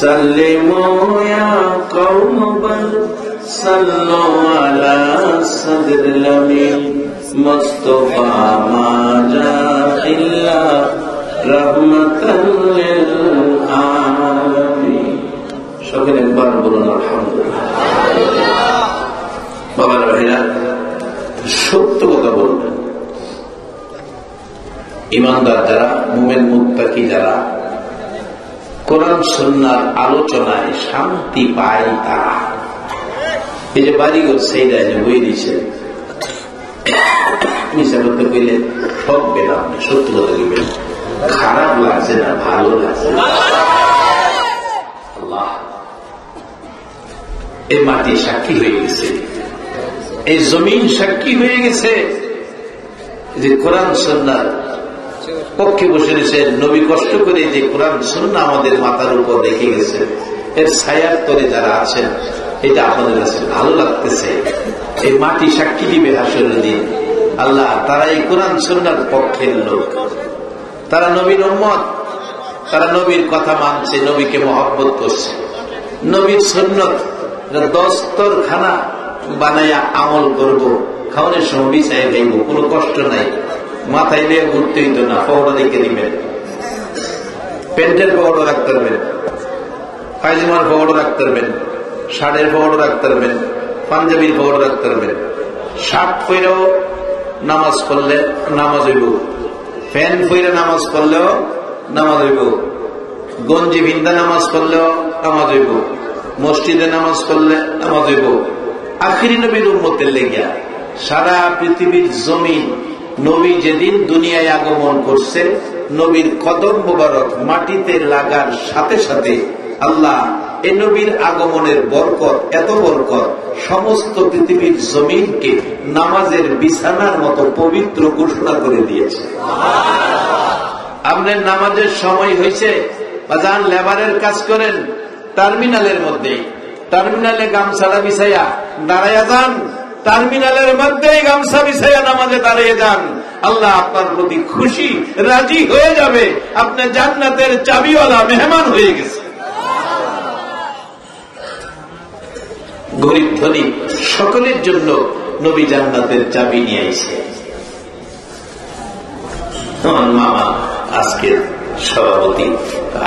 सल्लिमो या कौम बल, सल्लो अला सदरिल अमीन, मुस्तफा मा जा इल्ला रहमतल लिल आलामीन। সকলে একবার বলুন আলহামদুলিল্লাহ। বাবার ভাইরা, সত্য কথা বলবেন। ইমানদার যারা, মুমিন মুত্তাকি যারা কোরআন সুন্নাহর আলোচনায় শান্তি পায় তারা। এই যে বাড়িঘর সেইটা যে বই দিচ্ছে, মিশা করতে কইলে ঠকবে না, আপনি সত্য কথা দিবেন। খারাপ লাগছে না, ভালো লাগছে। আল্লাহ, এই মাটি সাক্ষী হয়ে গেছে, এই জমিন সাক্ষী হয়ে গেছে যে কোরআন সুন্নাহর পক্ষে বসে রয়েছে। নবী কষ্ট করে যে কোরআন সুন্নাহ আমাদের মাথার উপর রেখে গেছে, এর ছায়ার তলে যারা আছেন, এটা আপনাদের কাছে ভালো লাগতেছে। এই মাটি সাক্ষী দিবে হাসরের দিন। আল্লাহ, তারা এই কোরআন সুন্নাহর পক্ষের লোক, তারা নবীর উম্মত, তারা নবীর কথা মানছে, নবীকে মহব্বত করছে। নবীর সুন্নত দস্তরখানা বানাইয়া আমল করব, খাওয়ানোর সময় বিছাই খাইব, কোনো কষ্ট নাই, মাথায় দিয়ে ঘুরতে হইত না। পকড়া দেখে দিবেন, প্যান্টের পকড়া রাখতে পারবেন, পায়জামার পকড়া রাখতে পারবেন, শার্টের পকড়া রাখতে পারবেন, পাঞ্জাবির পকড়া রাখতে পারবেন। শার্ট পরেও নামাজ পড়লে নামাজ হইব, প্যান্ট পরে নামাজ পড়লেও নামাজ হইব, গঞ্জি ভিন্দা নামাজ পড়লেও নামাজ হইব, মসজিদে নামাজ পড়লে নামাজ হইব। আখিরি নবীর উম্মতের লেগিয়া সারা পৃথিবীর জমিন, নবী যেদিন দুনিয়ায় আগমন করছে, নবীর কদম মোবারক মাটিতে লাগার সাথে সাথে আল্লাহ এই নবীর আগমনের বরকত, এত বরকত, সমস্ত পৃথিবীর জমিনকে নামাজের বিছানার মতো পবিত্র ঘোষণা করে দিয়েছে। আপনার নামাজের সময় হয়েছে, বাজান লেবারের কাজ করেন, টার্মিনালের মধ্যে, টার্মিনালে গামছাড়া বিছাইয়া দাঁড়াইয়া যান, টার্মিনালের মধ্যেই গামছা বিছাইয়া নামাজে দাঁড়িয়ে যান। আল্লাহ আপনার প্রতি খুশি, রাজি হয়ে যাবে, আপনি জান্নাতের চাবিওয়ালা মেহমান হয়ে গেছে। গরিব ধনী সকলের জন্য নবী জান্নাতের চাবি নিয়ে আইছে। আমার মামা আজকের সভাপতি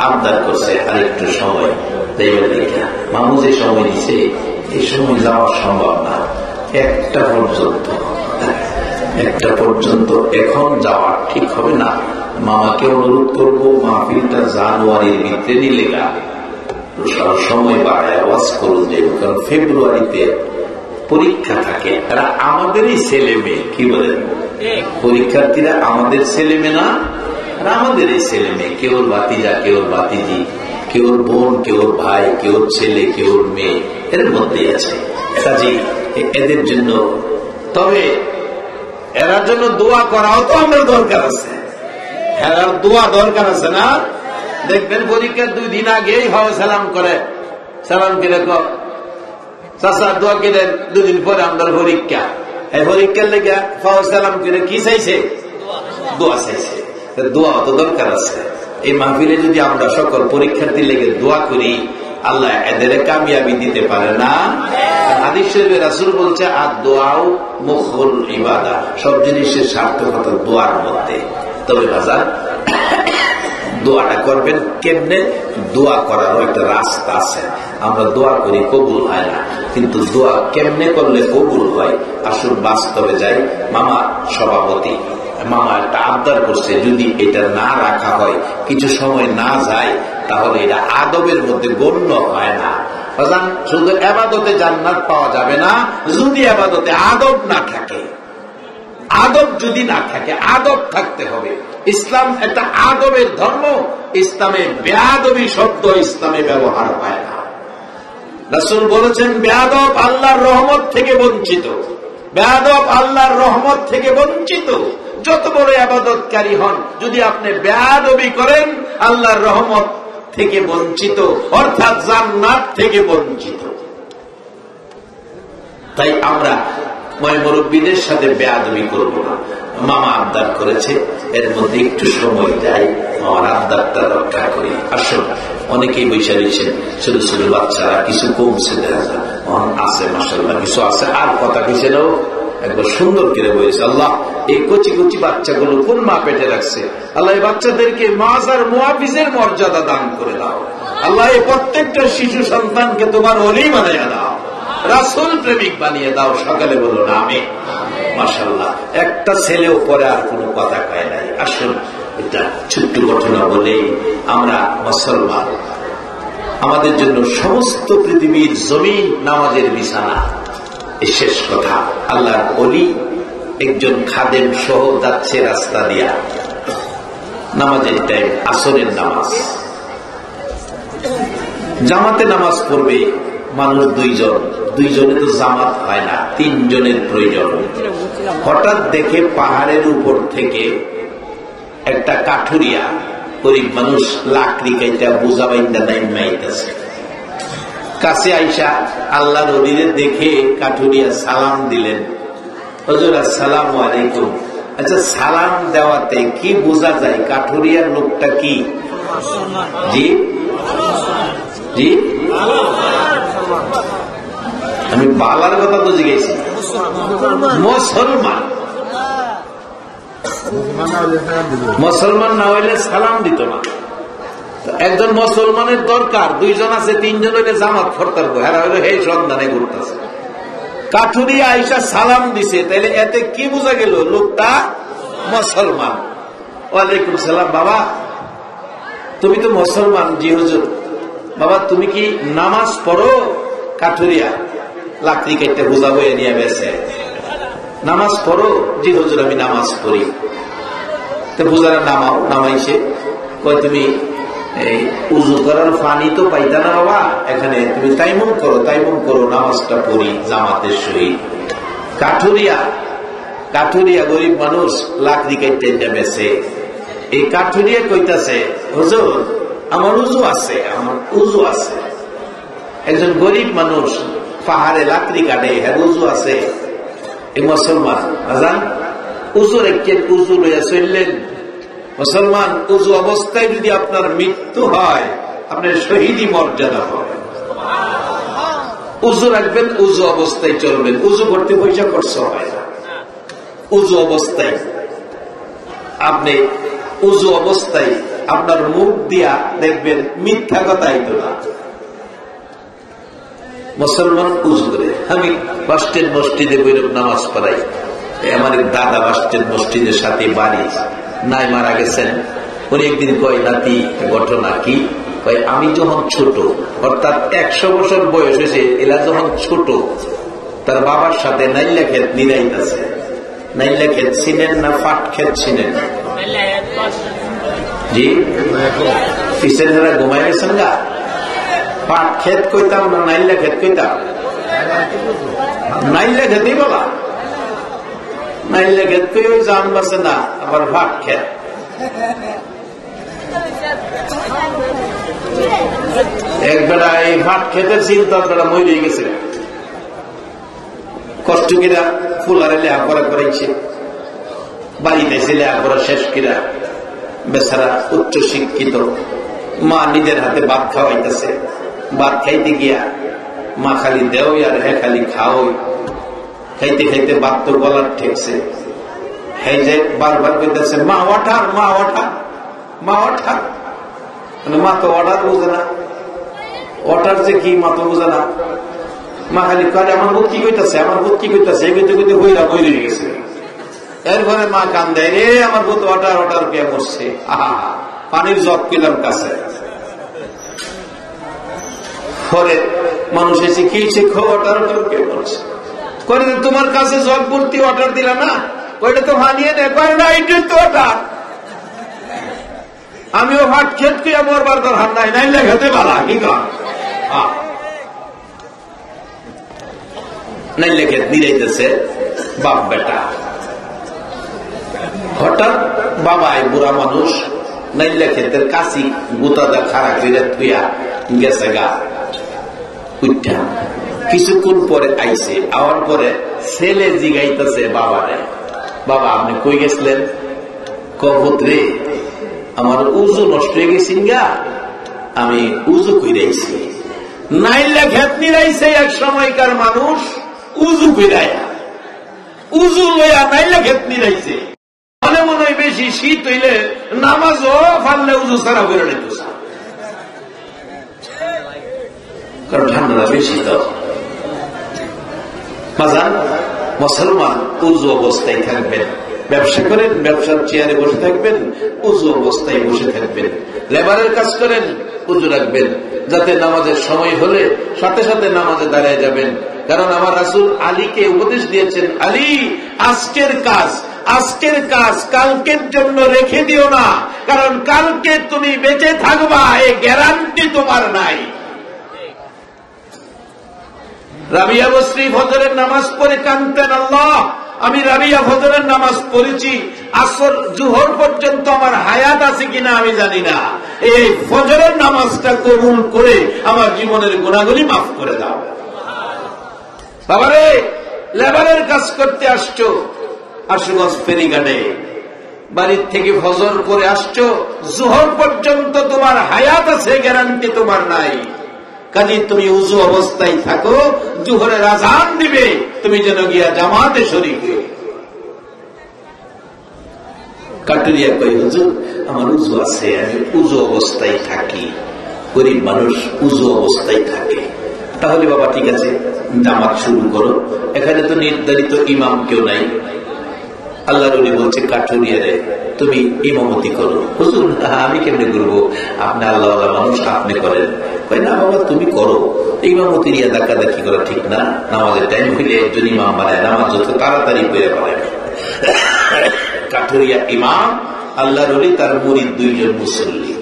আবদার করছে আরেকটু সময় দেবেন দেখা। মামু যে সময় দিছে, এই সময় যাওয়া সম্ভব না। একটা পর্যন্ত এখন যাওয়া ঠিক হবে না। মামাকে অনুরোধ করবো, মাহফিলটা জানুয়ারির ভিতরে নিলে গা সময় বাড়ায় আওয়াজ করুন যে, কারণ ফেব্রুয়ারিতে পরীক্ষা থাকে। তারা আমাদেরই ছেলে মেয়ে, কি বলেন, পরীক্ষার্থীরা আমাদের ছেলে মেয়ে না, আমাদের এই ছেলে মেয়ে। কেউ ভাতিজা, কেউ ভাতিজি, কেউ বোন, কেউ ভাই, কেউ ছেলে, কেউ মেয়ে, এর মধ্যেই আছে। কাজে এদের জন্য, তবে এরার জন্য দোয়া করাও তো আমাদের দরকার আছে। এরার দোয়া দরকার আছে না? দেখবেন পরীক্ষার 2 দিন আগেই হাওয়া সালাম করে, সালাম করে চাষা দোয়া করে 2 দিন পরে আমাদের পরীক্ষা। এই পরীক্ষার লেগে হাওয়া সালাম করে কি চাইছে? দোয়া চাইছে। দোয়া তো দরকার আছে। এই মাহফিলে যদি আমরা সকল পরীক্ষার্থীর লেগে দোয়া করি, আল্লাহ এদের কামিয়াবি দিতে পারে না। হাদিস শরীফে রাসূল বলছে আর দোয়াও মুখুল ইবাদা, সব জিনিসের সার্থকতা দোয়ার মধ্যে। তবে বাজার দোয়াটা করবেন কেমনে? দোয়া করারও একটা রাস্তা আছে। আমরা দোয়া করি, কবুল হয় না, কিন্তু দোয়া কেমনে করলে কবুল হয় আসল বাস্তবে যাই। মামা সভাপতি, মামা একটা আবদার করছে, যদি এটা না রাখা হয়, কিছু সময় না যায়, তাহলে এটা আদবের মধ্যে গণ্য হয় না। শুধু ইবাদতে জান্নাত পাওয়া যাবে না যদি ইবাদতে আদব না থাকে। আদব যদি না থাকে, আদব থাকতে হবে। ইসলাম একটা আদবের ধর্ম। ইসলামে বেয়াদবি শব্দ ইসলামে ব্যবহার হয় না। রাসূল বলেছেন বেয়াদব আল্লাহর রহমত থেকে বঞ্চিত, বেয়াদব আল্লাহর রহমত থেকে বঞ্চিত। যত বড় ইবাদতকারী হন, যদি আপনি বেয়াদবি করেন, আল্লাহর রহমত থেকে বঞ্চিত, অর্থাৎ জান্নাত থেকে বঞ্চিত। তাই আমরা মুরব্বীদের সাথে বেয়াদবি করব না। মামা আবদার করেছে, এর মধ্যে একটু সময় যায়, আমার আবদারটা রক্ষা করি। আসল অনেকেই বৈশা দিচ্ছেন, ছোট ছোট বাচ্চারা কিছু কমছে, দেখা যায় আছে মাশাআল্লাহ, কিছু আছে। আর কথা কিছু একবার সুন্দর করে বলেছে, আল্লাহ এই কচি কচি বাচ্চাগুলো কোন মা পেটে রাখছে, আল্লাহ এই বাচ্চাদেরকে মাজার মুহাফিজের মর্যাদা দান করে দাও। আল্লাহ এই প্রত্যেকটা শিশু সন্তানকে তোমার ওলি বানিয়ে দাও, রাসূল প্রেমিক বানিয়ে দাও। সকালে বলো না আমিন। মাশাআল্লাহ, একটা ছেলেও পরে আর কোনো কথা কয় নাই। আসুন এটা ছোট্ট ঘটনা বলে, আমরা মুসলমান, আমাদের জন্য সমস্ত পৃথিবীর জমিন নামাজের বিছানা। এই শেষ কথা, আল্লাহর ওলি একজন খাদেম সহ যাচ্ছে রাস্তা দিয়া, নামাজের টাইম, আসরের নামাজ, জামাতে নামাজ পড়বে মানুষ দুইজন, দুইজনে তো জামাত হয় না, তিনজনের প্রয়োজন। হঠাৎ দেখে পাহাড়ের উপর থেকে একটা কাঠুরিয়া, গরিব মানুষ, লাকড়ি কাইটা বোঝা বাইন্দা নাইমাইতেছে। কাছে আইসা আল্লাহর ওলিদের দেখে কাঠুরিয়া সালাম দিলেন, হুজুর আসসালামু আলাইকুম। আচ্ছা, সালাম দেওয়াতে কি বোঝা যায়? কাঠুরিয়ার লোকটা কি? জি জি, আমি বালার কথা তো জিজ্ঞেস, মুসলমান। মুসলমান না হইলে সালাম দিত না। একজন মুসলমানের দরকার, দুইজন আছে, তিনজন হইলে জামাত ফরতার হেরা হইলে এই সন্ধানে ঘুরতেছে। কাঠুরিয়া আইসা সালাম দিছে, তাইলে এতে কি বোঝা গেল? লোকটা মুসলমান। ওয়ালাইকুম সালাম, বাবা তুমি তো মুসলমান? জি হুজুর। বাবা তুমি কি নামাজ পড়ো? কাঠুরিয়া লাকড়ি কেটে বোঝা বয়ে নিয়ে বেছে, নামাজ পড়ো? জি হুজুর আমি নামাজ পড়ি। তো বোঝারা নামাও, নামাইছে। কয় তুমি এই উজু করার পানি তো পাইতা না বাবা, এখানে তুমি তাইমুম করো, তাইমুম করো, নামাজটা পড়ি জামাতের সহিত। কাঠুরিয়া, কাঠুরিয়া গরিব মানুষ, লাকড়ি কেটে বেছে। এই কাঠুরিয়া কইতাছে, হুজুর আমার উজু আছে, আমার উজু আছে। একজন গরিব মানুষ পাহাড়ে লাকড়ি কাটে, হ্যাঁ উজু আছে। এই মুসলমান আজান উজুর একজন উজু লইয়া চললেন। মুসলমান, উজু অবস্থায় যদি আপনার মৃত্যু হয়, আপনার শহীদি মর্যাদা হবে। উজু রাখবেন, উজু অবস্থায় চলবেন। উজু করতে পয়সা খরচ হয় না। উজু অবস্থায় আপনি, উজু অবস্থায় আপনার মুখ দিয়া দেখবেন মিথ্যা কথাই তো না। মুসলমান উজু করে। আমি বাস্টের মসজিদে বৈরব নামাজ পড়াই। আমার দাদা বাস্টের মসজিদের সাথে বাড়ি, নাই মারা গেছেন। উনি একদিন কয়, নাতি ঘটনা কি? কয় আমি যখন ছোট, অর্থাৎ 100 বছর বয়স হয়েছে, এরা যখন ছোট, তার বাবার সাথে নাইলা ক্ষেত নিরাইতেছে। নাইলা ক্ষেত ছিলেন না পাট ক্ষেত ছিলেন? জি, পিছনেরা ঘুমাই গেছেন গা। পাট ক্ষেত কইতাম না নাইলা ক্ষেত কইতাম? নাইলা ক্ষেতই বলা। নাইলা ক্ষেত কই ওই জান বাসে না, আবার পাট ক্ষেত। একবেলা এই পাট ক্ষেতের চিন্তা বেড়া মরে গেছে, কষ্ট কিরা ফুলারে লেখাপড়া করাইছে, বাড়িতে এসে লেখাপড়া শেষ কিরা বেচারা উচ্চ শিক্ষিত। মা নিজের হাতে ভাত খাওয়াইতেছে, ভাত খাইতে গিয়া মা খালি দেও আর হ্যাঁ খালি খাও। খাইতে খাইতে ভাত তো গলার ঠেকছে, হ্যাঁ যে বারবার কইতেছে মা ওঠার, মা ওঠার, মা ওঠার। মা তো অর্ডার বোঝে না, অর্ডার যে কি মা তো বোঝে না। মা খালি কয় আমার বোধ কি কইতেছে, আমার বোধ কি কইতেছে, এই কইতে কইতে বইরা বই রয়ে গেছে। এরপরে মা কান দেয়, রে আমার বোধ অর্ডার অর্ডার কে করছে। আহা, পানির জগ পেলাম কাছে। পরে মানুষ এসে কি শিখো অর্ডার অর্ডার কে করছে, করে তোমার কাছে জগ ভর্তি অর্ডার দিলাম না, ওইটা তো ভানিয়ে নেয়, করে না এইটাই তো অর্ডার। আমিও ভাট খেত কি মরবার দরকার নাই, নাই লেখাতে পারা কি নাই লেখে দিলাইতেছে বাপ বেটা। হঠাৎ বাবাই বুড়া মানুষ নাইলে ক্ষেতের কাশি গুতাদা খাড়া করে থুয়া গেছে গা উঠা। কিছুক্ষণ পরে আইছে, আওয়ার পরে ছেলে জিগাইতেছে বাবারে, বাবা আপনি কই গেছিলেন? কবুতরে আমার উজু নষ্ট হয়ে গেছেন গা, আমি উজু কইরাইছি। নাইলে ক্ষেত নিরাইছে এক সময়কার মানুষ উজু কইরাইয়া, উজু লইয়া নাইলে ক্ষেত নিরাইছে। মনে মনে হয় বেশি শীত হইলে নামাজও ফাললে উজু ছাড়া করে নিতেছে, কারণ ঠান্ডা বেশি। তো বাজার মুসলমান উজু অবস্থায় থাকবেন, ব্যবসা করেন ব্যবসার চেয়ারে বসে থাকবেন, উজু অবস্থায় বসে থাকবেন। লেবারের কাজ করেন, উজু রাখবেন, যাতে নামাজের সময় হলে সাথে সাথে নামাজে দাঁড়ায় যাবেন। কারণ আমার রাসূল আলীকে উপদেশ দিয়েছেন, আলী আজকের কাজ, আজকের কাজ কালকের জন্য রেখে দিও না, কারণ কালকে তুমি বেঁচে থাকবা এই গ্যারান্টি তোমার নাই। রাবিয়া বসরি ফজরের নামাজ পড়ে কাঁদতেন, আল্লাহ আমি রাবিয়া ফজরের নামাজ পড়েছি, আসর জুহর পর্যন্ত আমার হায়াত আছে কিনা আমি জানি না, এই ফজরের নামাজটা কবুল করে আমার জীবনের গুনাহগুলি মাফ করে দাও। বাবারে লেবারের কাজ করতে আসছো আশুগঞ্জ ফেরিঘাটে, বাড়ির থেকে ফজর করে আসছো, জুহর পর্যন্ত তোমার হায়াত আছে গ্যারান্টি তোমার নাই। কাজে তুমি উজু অবস্থায় থাকো, জুহরের আযান দিবে তুমি যেন গিয়া জামাতে শরীক হও। কাটুরিয়া কই হুজুর আমার উজু আছে, আমি উজু অবস্থায় থাকি। গরিব মানুষ উজু অবস্থায় থাকে, তাহলে বাবা ঠিক আছে জামাত শুরু করো। এখানে তো নির্ধারিত ইমাম কেউ নাই, আল্লাহ রলি বলছে কাঠুরিয়া রে তুমি ইমামতি করো। হুজুর আমি কেমনে করবো, আপনি আল্লাহ মানুষ আপনি করেন। না বাবা তুমি করো, ইমামতি রিয়া দাকাদাকি করা ঠিক না, নামাজের টাইম হইলে একজন ইমাম বানায়, নামাজ যত তাড়াতাড়ি করে বানায়। কাঠুরিয়া ইমাম, আল্লাহ রলি তার মুরিদ দুইজন মুসল্লি।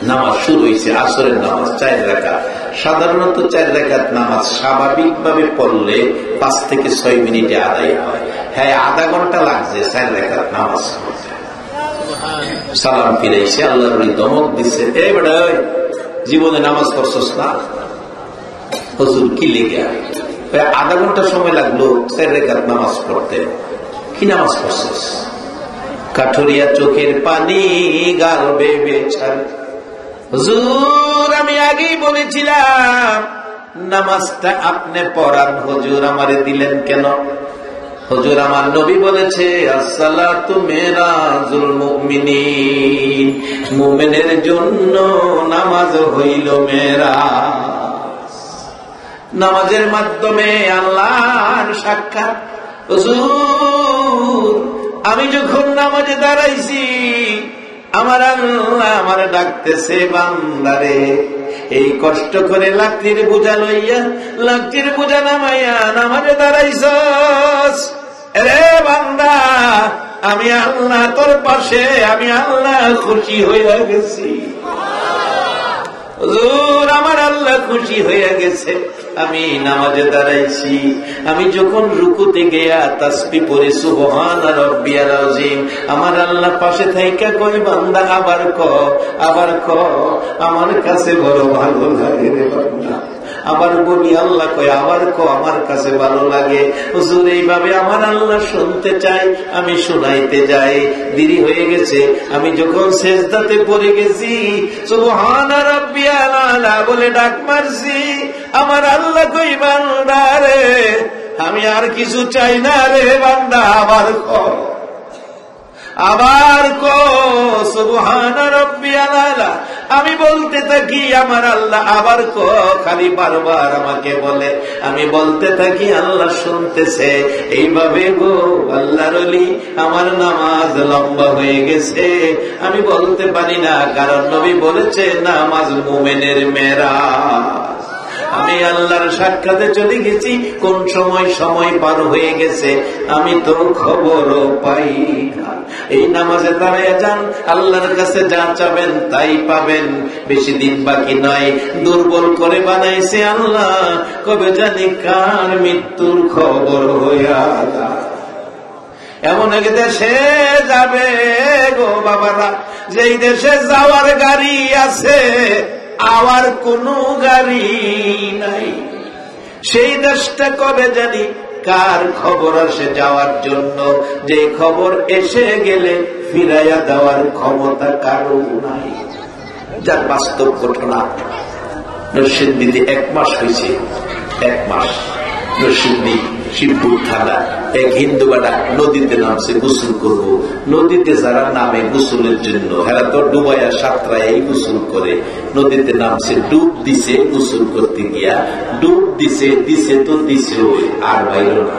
নামাজ শুরু হয়েছে আসরের নামাজ 4 রাকাত। সাধারণত 4 রাকাত নামাজ স্বাভাবিকভাবে পড়লে 5 থেকে 6 মিনিটে আদায় হয়। হ্যাঁ আধা ঘন্টা লাগছে 4 রাকাত নামাজ পড়তে। সালাম ফিরাইছে, আল্লাহর ওলি দমক দিচ্ছে, এই বেটা জীবনে নামাজ পড়ছস না? হুজুর কি লেগে? আধা ঘন্টা সময় লাগলো 4 রাকাত নামাজ পড়তে। কি নামাজ পড়ছস? কাঠুরিয়া চোখের পানি গাল বেয়ে ছাড়। হুজুর আমি আগেই বলেছিলাম নামাজটা আপনি পড়ান, হুজুর আমারে দিলেন কেন? হুজুর আমার নবী বলেছে আসসালাতু মিরাজুল মুমিনিন, মুমিনের জন্য নামাজ হইল মেরাজ। নামাজের মাধ্যমে আল্লাহর সাক্ষাৎ। হুজুর আমি যখন নামাজে দাঁড়াইছি আমার আল্লাহ আমার ডাকতেছে, বান্দারে এই কষ্ট করে লাকড়ির বোঝা লইয়া, লাকড়ির বোঝা নামাইয়া নামাজে দাঁড়াইছস রে বান্দা, আমি আল্লাহ তোর পাশে, আমি আল্লাহ খুশি হইয়া গেছি। হুজুর আমার আল্লাহ খুশি হইয়া গেছে, আমি নামাজে দাঁড়াইছি। আমি যখন রুকুতে গিয়া তাসবিহ পড়ে সুবহান রাব্বিয়াল আযীম, আমার আল্লাহ পাশে থাইকা কই বান্দা আবার ক, আবার ক, আমার কাছে বড় ভালো লাগে রে বান্দা, আবার বলি আল্লাহ কয় আবার আমার কাছে ভালো লাগে। হুজুর এইভাবে আমার আল্লাহ শুনতে চাই, আমি শোনাইতে যাই, দেরি হয়ে গেছে। আমি যখন সেজদাতে পড়ে গেছি, সুবহানা রাব্বিয়াল আলা বলে ডাক মারছি, আমার আল্লাহ কই বান্দা রে আমি আর কিছু চাই না রে বান্দা, আবার আবার সুবহানা রাব্বিয়াল আলা। আমি বলতে থাকি আমার আল্লাহ আবার খালি বারবার আমাকে বলে, আমি বলতে থাকি আল্লাহ শুনতেছে। এইভাবে গো আল্লাহর ওলি আমার নামাজ লম্বা হয়ে গেছে, আমি বলতে পারি না, কারণ নবী বলেছে নামাজ মুমিনের মেরাজ। আমি আল্লাহর সাক্ষাতে চলে গেছি, কোন সময় পার হয়ে গেছে আমি তো খবরও পাই না। এই নামাজে দাঁড়ায় যান, আল্লাহর কাছে যা চাবেন তাই পাবেন। বেশি দিন বাকি নয়, দুর্বল করে বানাইছে আল্লাহ, কবে জানি কার মৃত্যুর খবর হইয়া যায়। এমন এক দেশে যাবে গো বাবারা, যেই দেশে যাওয়ার গাড়ি আছে আবার কোন গাড়ি নাই। সেই দেশটা কবে জানি কার খবর আসে যাওয়ার জন্য, যে খবর এসে গেলে ফিরাইয়া দেওয়ার ক্ষমতা কারো নাই। যার বাস্তব ঘটনা, নরসিংদীতে 1 মাস হয়েছে, 1 মাস নরসিংদী শিবপুর থানা এক হিন্দু বাড়া নদীতে নামছে গোসল করব। নদীতে যারা নামে গোসলের জন্য, এরা তো ডুবাইয়া সাঁতরায় গোসল করে, নদীতে নামছে, ডুব দিছে গোসল করতে গিয়া, ডুব দিছে তো দিছে আর বাইল না।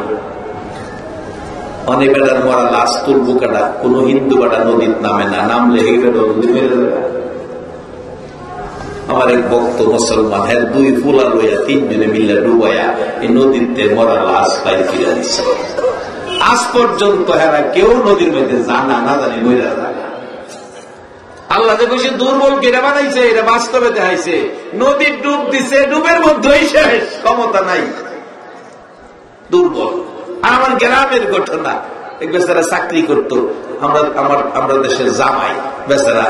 অনেক বেড়ার মরা লাশ তুলবো কাটা, কোন হিন্দু বাড়া নদীর নামে না, নামলে মেরে যাবে। আমার এক ভক্ত মুসলমান, হ্যাঁ 2 ফুলা লইয়া 3 জনে মিলে ডুবাইয়া এই নদীতে মরা লাশ পাই ফিরে দিচ্ছে। আজ পর্যন্ত হেরা কেউ নদীর মধ্যে জানা না জানি বইরা জানা। আল্লাহ যে বসে দুর্বল কেটে বানাইছে, এটা বাস্তবে দেখাইছে। নদীর ডুব দিছে, ডুবের মধ্যেই শেষ, ক্ষমতা নাই, দুর্বল। আর আমার গ্রামের ঘটনা, এক বেচারা চাকরি করতো, আমরা দেশের জামাই বেচারা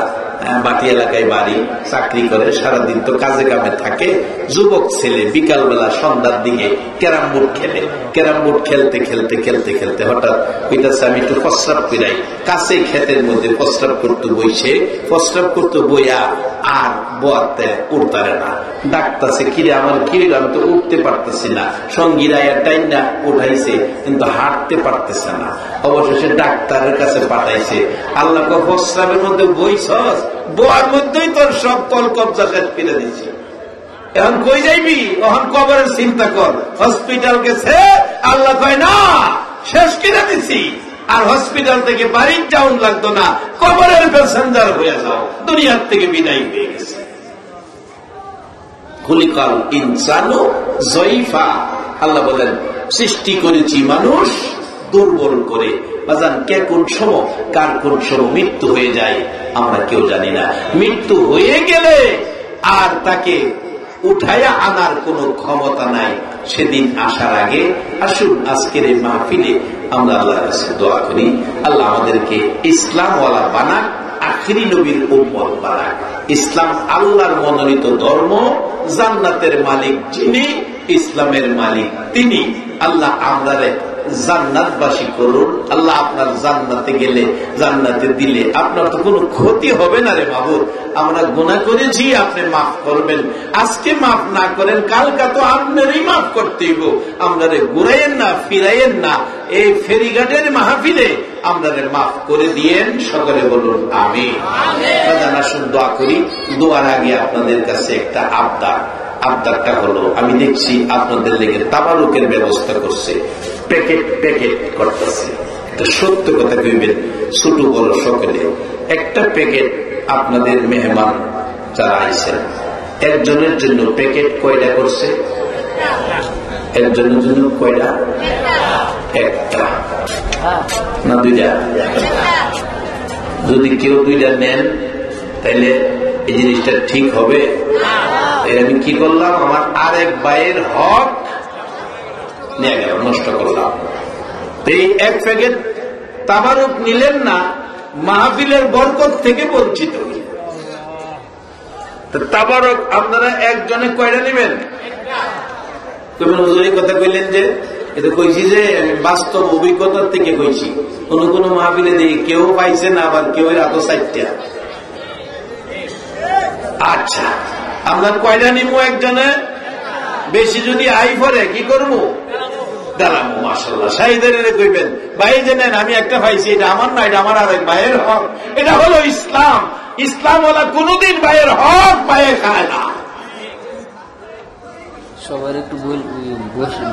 বাটি এলাকায় বাড়ি, চাকরি করে, সারাদিন তো কাজে কামে থাকে। যুবক ছেলে বিকালবেলা সন্ধ্যার দিকে ক্যারাম বোর্ড খেলে, ক্যারাম বোর্ড খেলতে খেলতে খেলতে খেলতে হঠাৎ কইতাছে আমি একটু প্রস্রাব করাই। কাছে ক্ষেতের মধ্যে প্রস্রাব করতে বইছে, প্রস্রাব করতে বইয়া আর বোয়াতে উঠতারে না। ডাকতেছে কিরে আমার কি, আমি তো উঠতে পারতেছি না। সঙ্গীরা টাইম না উঠাইছে কিন্তু হাঁটতে পারতেছে না। অবশেষে ডাক্তারের কাছে পাঠাইছে। আল্লাহ প্রস্রাবের মধ্যে বইছস, বোয়ার মধ্যেই তোর সব কল কবজা শেষ ফিরে দিচ্ছে। এখন কই যাইবি, এখন কবরের চিন্তা কর। হসপিটাল গেছে, আল্লাহ কয় না শেষ কিনে দিছি, আর হসপিটাল থেকে বাড়ির যাওন লাগতো না, কবরের প্যাসেঞ্জার হয়ে যাও, দুনিয়ার থেকে বিদায় হয়ে গেছে। খুলিকাল ইনসানু যঈফা, আল্লাহ বলেন সৃষ্টি করেছি মানুষ দুর্বল করে। বাজান কে কোন সময় কার কোন সময় মৃত্যু হয়ে যায় আমরা কেউ জানি না। মৃত্যু হয়ে গেলে আর তাকে উঠাইয়া আনার কোন ক্ষমতা নাই। সেদিন আসার আগে আসুন আজকের এই মাহফিলে আমরা আল্লাহর কাছে দোয়া করি, আল্লাহ আমাদেরকে ইসলামওয়ালা বানাক, আখিরি নবীর উম্মত বানাক। ইসলাম আল্লাহর মনোনীত ধর্ম, জান্নাতের মালিক যিনি, ইসলামের মালিক তিনি। আল্লাহ আমাদের জান্নাতবাসী করুন। আল্লাহ আপনার জান্নাতে গেলে, জান্নাতে দিলে আপনার তো কোনো ক্ষতি হবে না রে মাহবুব। আমরা গুনাহ করেছি, আপনি মাফ করবেন। আজকে মাফ না করেন, কালকা তো আপনারই মাফ করতে হইব। আমরা রে ঘুরাইয়েন না, ফিরাইয়েন না। এই ফেরিঘাটের মাহফিলে আমরা রে মাফ করে দিয়েন। সকলে বলুন আমিন। আসুন দোয়া করি। দোয়ার আগে আপনাদের কাছে একটা আবদারটা হলো, আমি দেখছি আপনাদের লেগে তাবারুকের ব্যবস্থা করছে, প্যাকেট করতেছে। একটা সত্য কথা কইবেন, ছোট বড় সকলে। একটা প্যাকেট আপনাদের মেহমান যারা আইছেন, একজনের জন্য প্যাকেট কয়টা করছে? একজনের জন্য কয়টা? একটা না 2টা? যদি কেউ 2টা নেন তাহলে এই জিনিসটা ঠিক হবে। আমি কি করলাম, আমার আরেক ভাইয়ের হক নিয়ে গেল, নষ্ট করলাম। এই 1 প্যাকেট তাবারুক নিলেন না, মাহফিলের বরকত থেকে বঞ্চিত। তাবারক আপনারা একজনে কয়টা নেবেন? এই কথা কইলেন যে এটা কইছি যে বাস্তব অভিজ্ঞতার থেকে কইছি। কোন কোন মাহফিলে দেখি কেউ পাইছে না, আবার কেউ এত চারটা। আচ্ছা, আপনার কয়টা নিমু? একজনে বেশি যদি আই পরে কি করবো? দাঁড়াবো। মাশাআল্লাহ, শাহিদের কইবেন ভাই যে নেন আমি একটা পাইছি, এটা আমার না, এটা আমার আরেক ভাইয়ের হক। এটা হলো ইসলাম। ইসলাম ওলা কোনদিন ভাইয়ের হক ভাইয়ে খায় না।
সবার একটু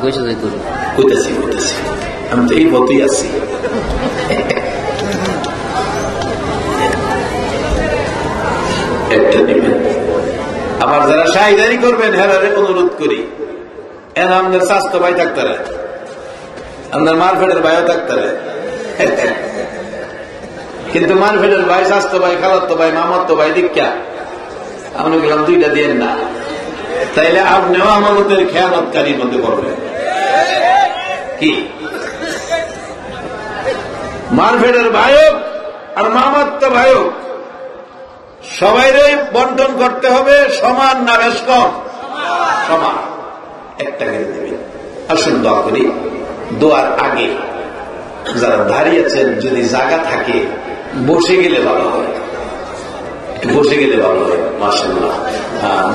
বসে যাই করুন।
কইতেছি আমি তো এই পথেই আছি। একটা নেবেন। আবার যারা শাহিদারি করবেন হেরারে অনুরোধ করি, এর আমাদের স্বাস্থ্য ভাই থাকতে পারে, আপনার মারফেটের ভাইও থাকতে পারে, কিন্তু মারফেটের ভাই, স্বাস্থ্য ভাই, খালাত্ত ভাই, মামাত্ত ভাই দীক্ষা আপনি গেলাম দুইটা দিয়েন না, তাইলে আপনিও আমাদের খেয়ানতকারীর মধ্যে করবেন। কি মারফেটের ভাইক আর মামাত্ত ভাইক সবাইরে বন্টন করতে হবে সমান, না বেশ কম? সমান। একটা করে দেবেন। আসুন দোয়া করি। দোয়ার আগে যারা দাঁড়িয়েছেন যদি জায়গা থাকে বসে গেলে ভালো হয়, বসে গেলে ভালো হয়। মাশাআল্লাহ,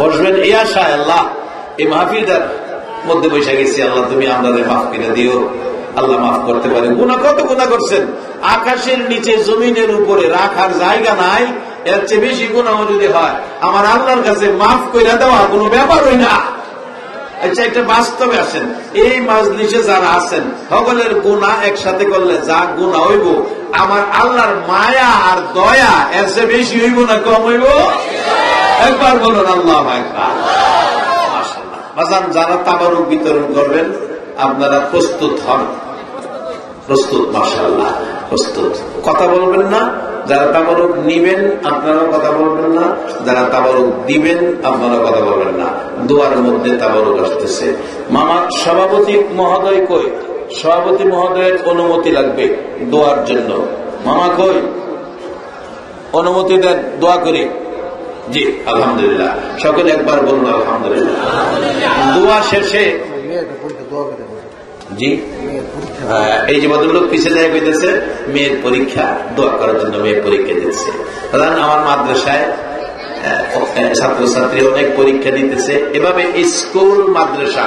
বসবেন এই আশায়। আল্লাহ এই মাহফিলটার মধ্যে বসে গেছি, আল্লাহ তুমি আমাদের মাফ করে দিও। আল্লাহ মাফ করতে পারে। গুনাহ কত গুনাহ করছেন, আকাশের নিচে জমিনের উপরে রাখার জায়গা নাই। এর চেয়ে বেশি গুনাহ যদি হয় আমার আল্লাহর কাছে মাফ করে দেওয়া কোনো ব্যাপারই না। আচ্ছা, একটা বাস্তবে আসেন, এই মাজলিসে যারা আছেন সকলের গুনাহ একসাথে করলে যা গুনাহ হইব, আমার আল্লাহর মায়া আর দয়া এর চেয়ে বেশি হইব না কম হইব? একবার বলুন আল্লাহু আকবার। মাশাআল্লাহ। বাজান, যারা তাবারুক বিতরণ করবেন আপনারা প্রস্তুত হন। প্রস্তুত? মাশাআল্লাহ, প্রস্তুত। কথা বলবেন না। যারা তাবারুক নিবেন আপনারা কথা বলবেন না, যারা তাবারুক দিবেন আপনারা কথা বলবেন না। দোয়ার মধ্যে তাবারুক আসতেছে। মামা সভাপতি মহোদয় কই? সভাপতি মহোদয়ের অনুমতি লাগবে দোয়ার জন্য। মামা কই? অনুমতি দেন, দোয়া করি। জি আলহামদুলিল্লাহ। সকলে একবার বলুন আলহামদুলিল্লাহ। দোয়া শেষে জি এই যে ভদ্রলোক পিছিয়ে যায় কইতেছে মেয়ের পরীক্ষা, দোয়া করার জন্য মেয়ের পরীক্ষা দিচ্ছে। আমার মাদ্রাসায় ছাত্রছাত্রী অনেক পরীক্ষা দিতেছে, এভাবে স্কুল মাদ্রাসা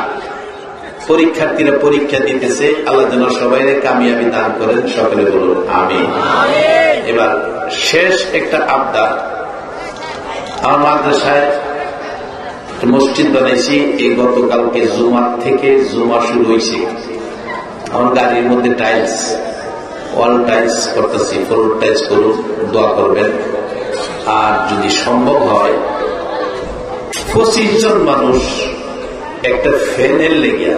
পরীক্ষার্থীরা পরীক্ষা দিতেছে। আল্লাহ যেন সবাই কামিয়াবি দান করেন, সকলে বলুন আমিন। এবার শেষ একটা আবদার, আমার মাদ্রাসায় মসজিদ বানাইছি, এই গতকালকে জুমার থেকে জুমা শুরু হয়েছে। আমার গাড়ির মধ্যে টাইলস, ওয়াল টাইলস করতেছি, ফ্লোর টাইলস করুন, দোয়া করবেন। আর যদি সম্ভব হয় 25 জন মানুষ একটা ফ্যানের লেগে,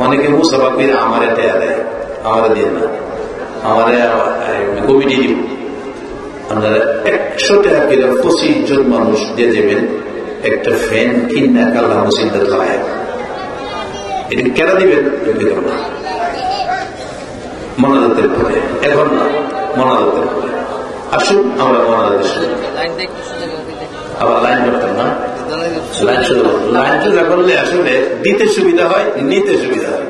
অনেকে মুসাফির আমারে টাকা দেয়, আমারে দিয়ে না, আমারে কমিটি দিব, আপনারা 100 টাকা করে 25 জন মানুষ দিয়ে দেবেন একটা ফ্যান কিনা কাল্লা মসজিদে লাগায়। এটা কেন দিবেন? মনাজাতের পরে, এখন না, মনাজাতের পরে। আসুন আমরা মনাজাতের শুরু। আবার লাইন করতেন না, লাইন সোজা করলে আসলে দিতে সুবিধা হয়, নিতে সুবিধা হয়।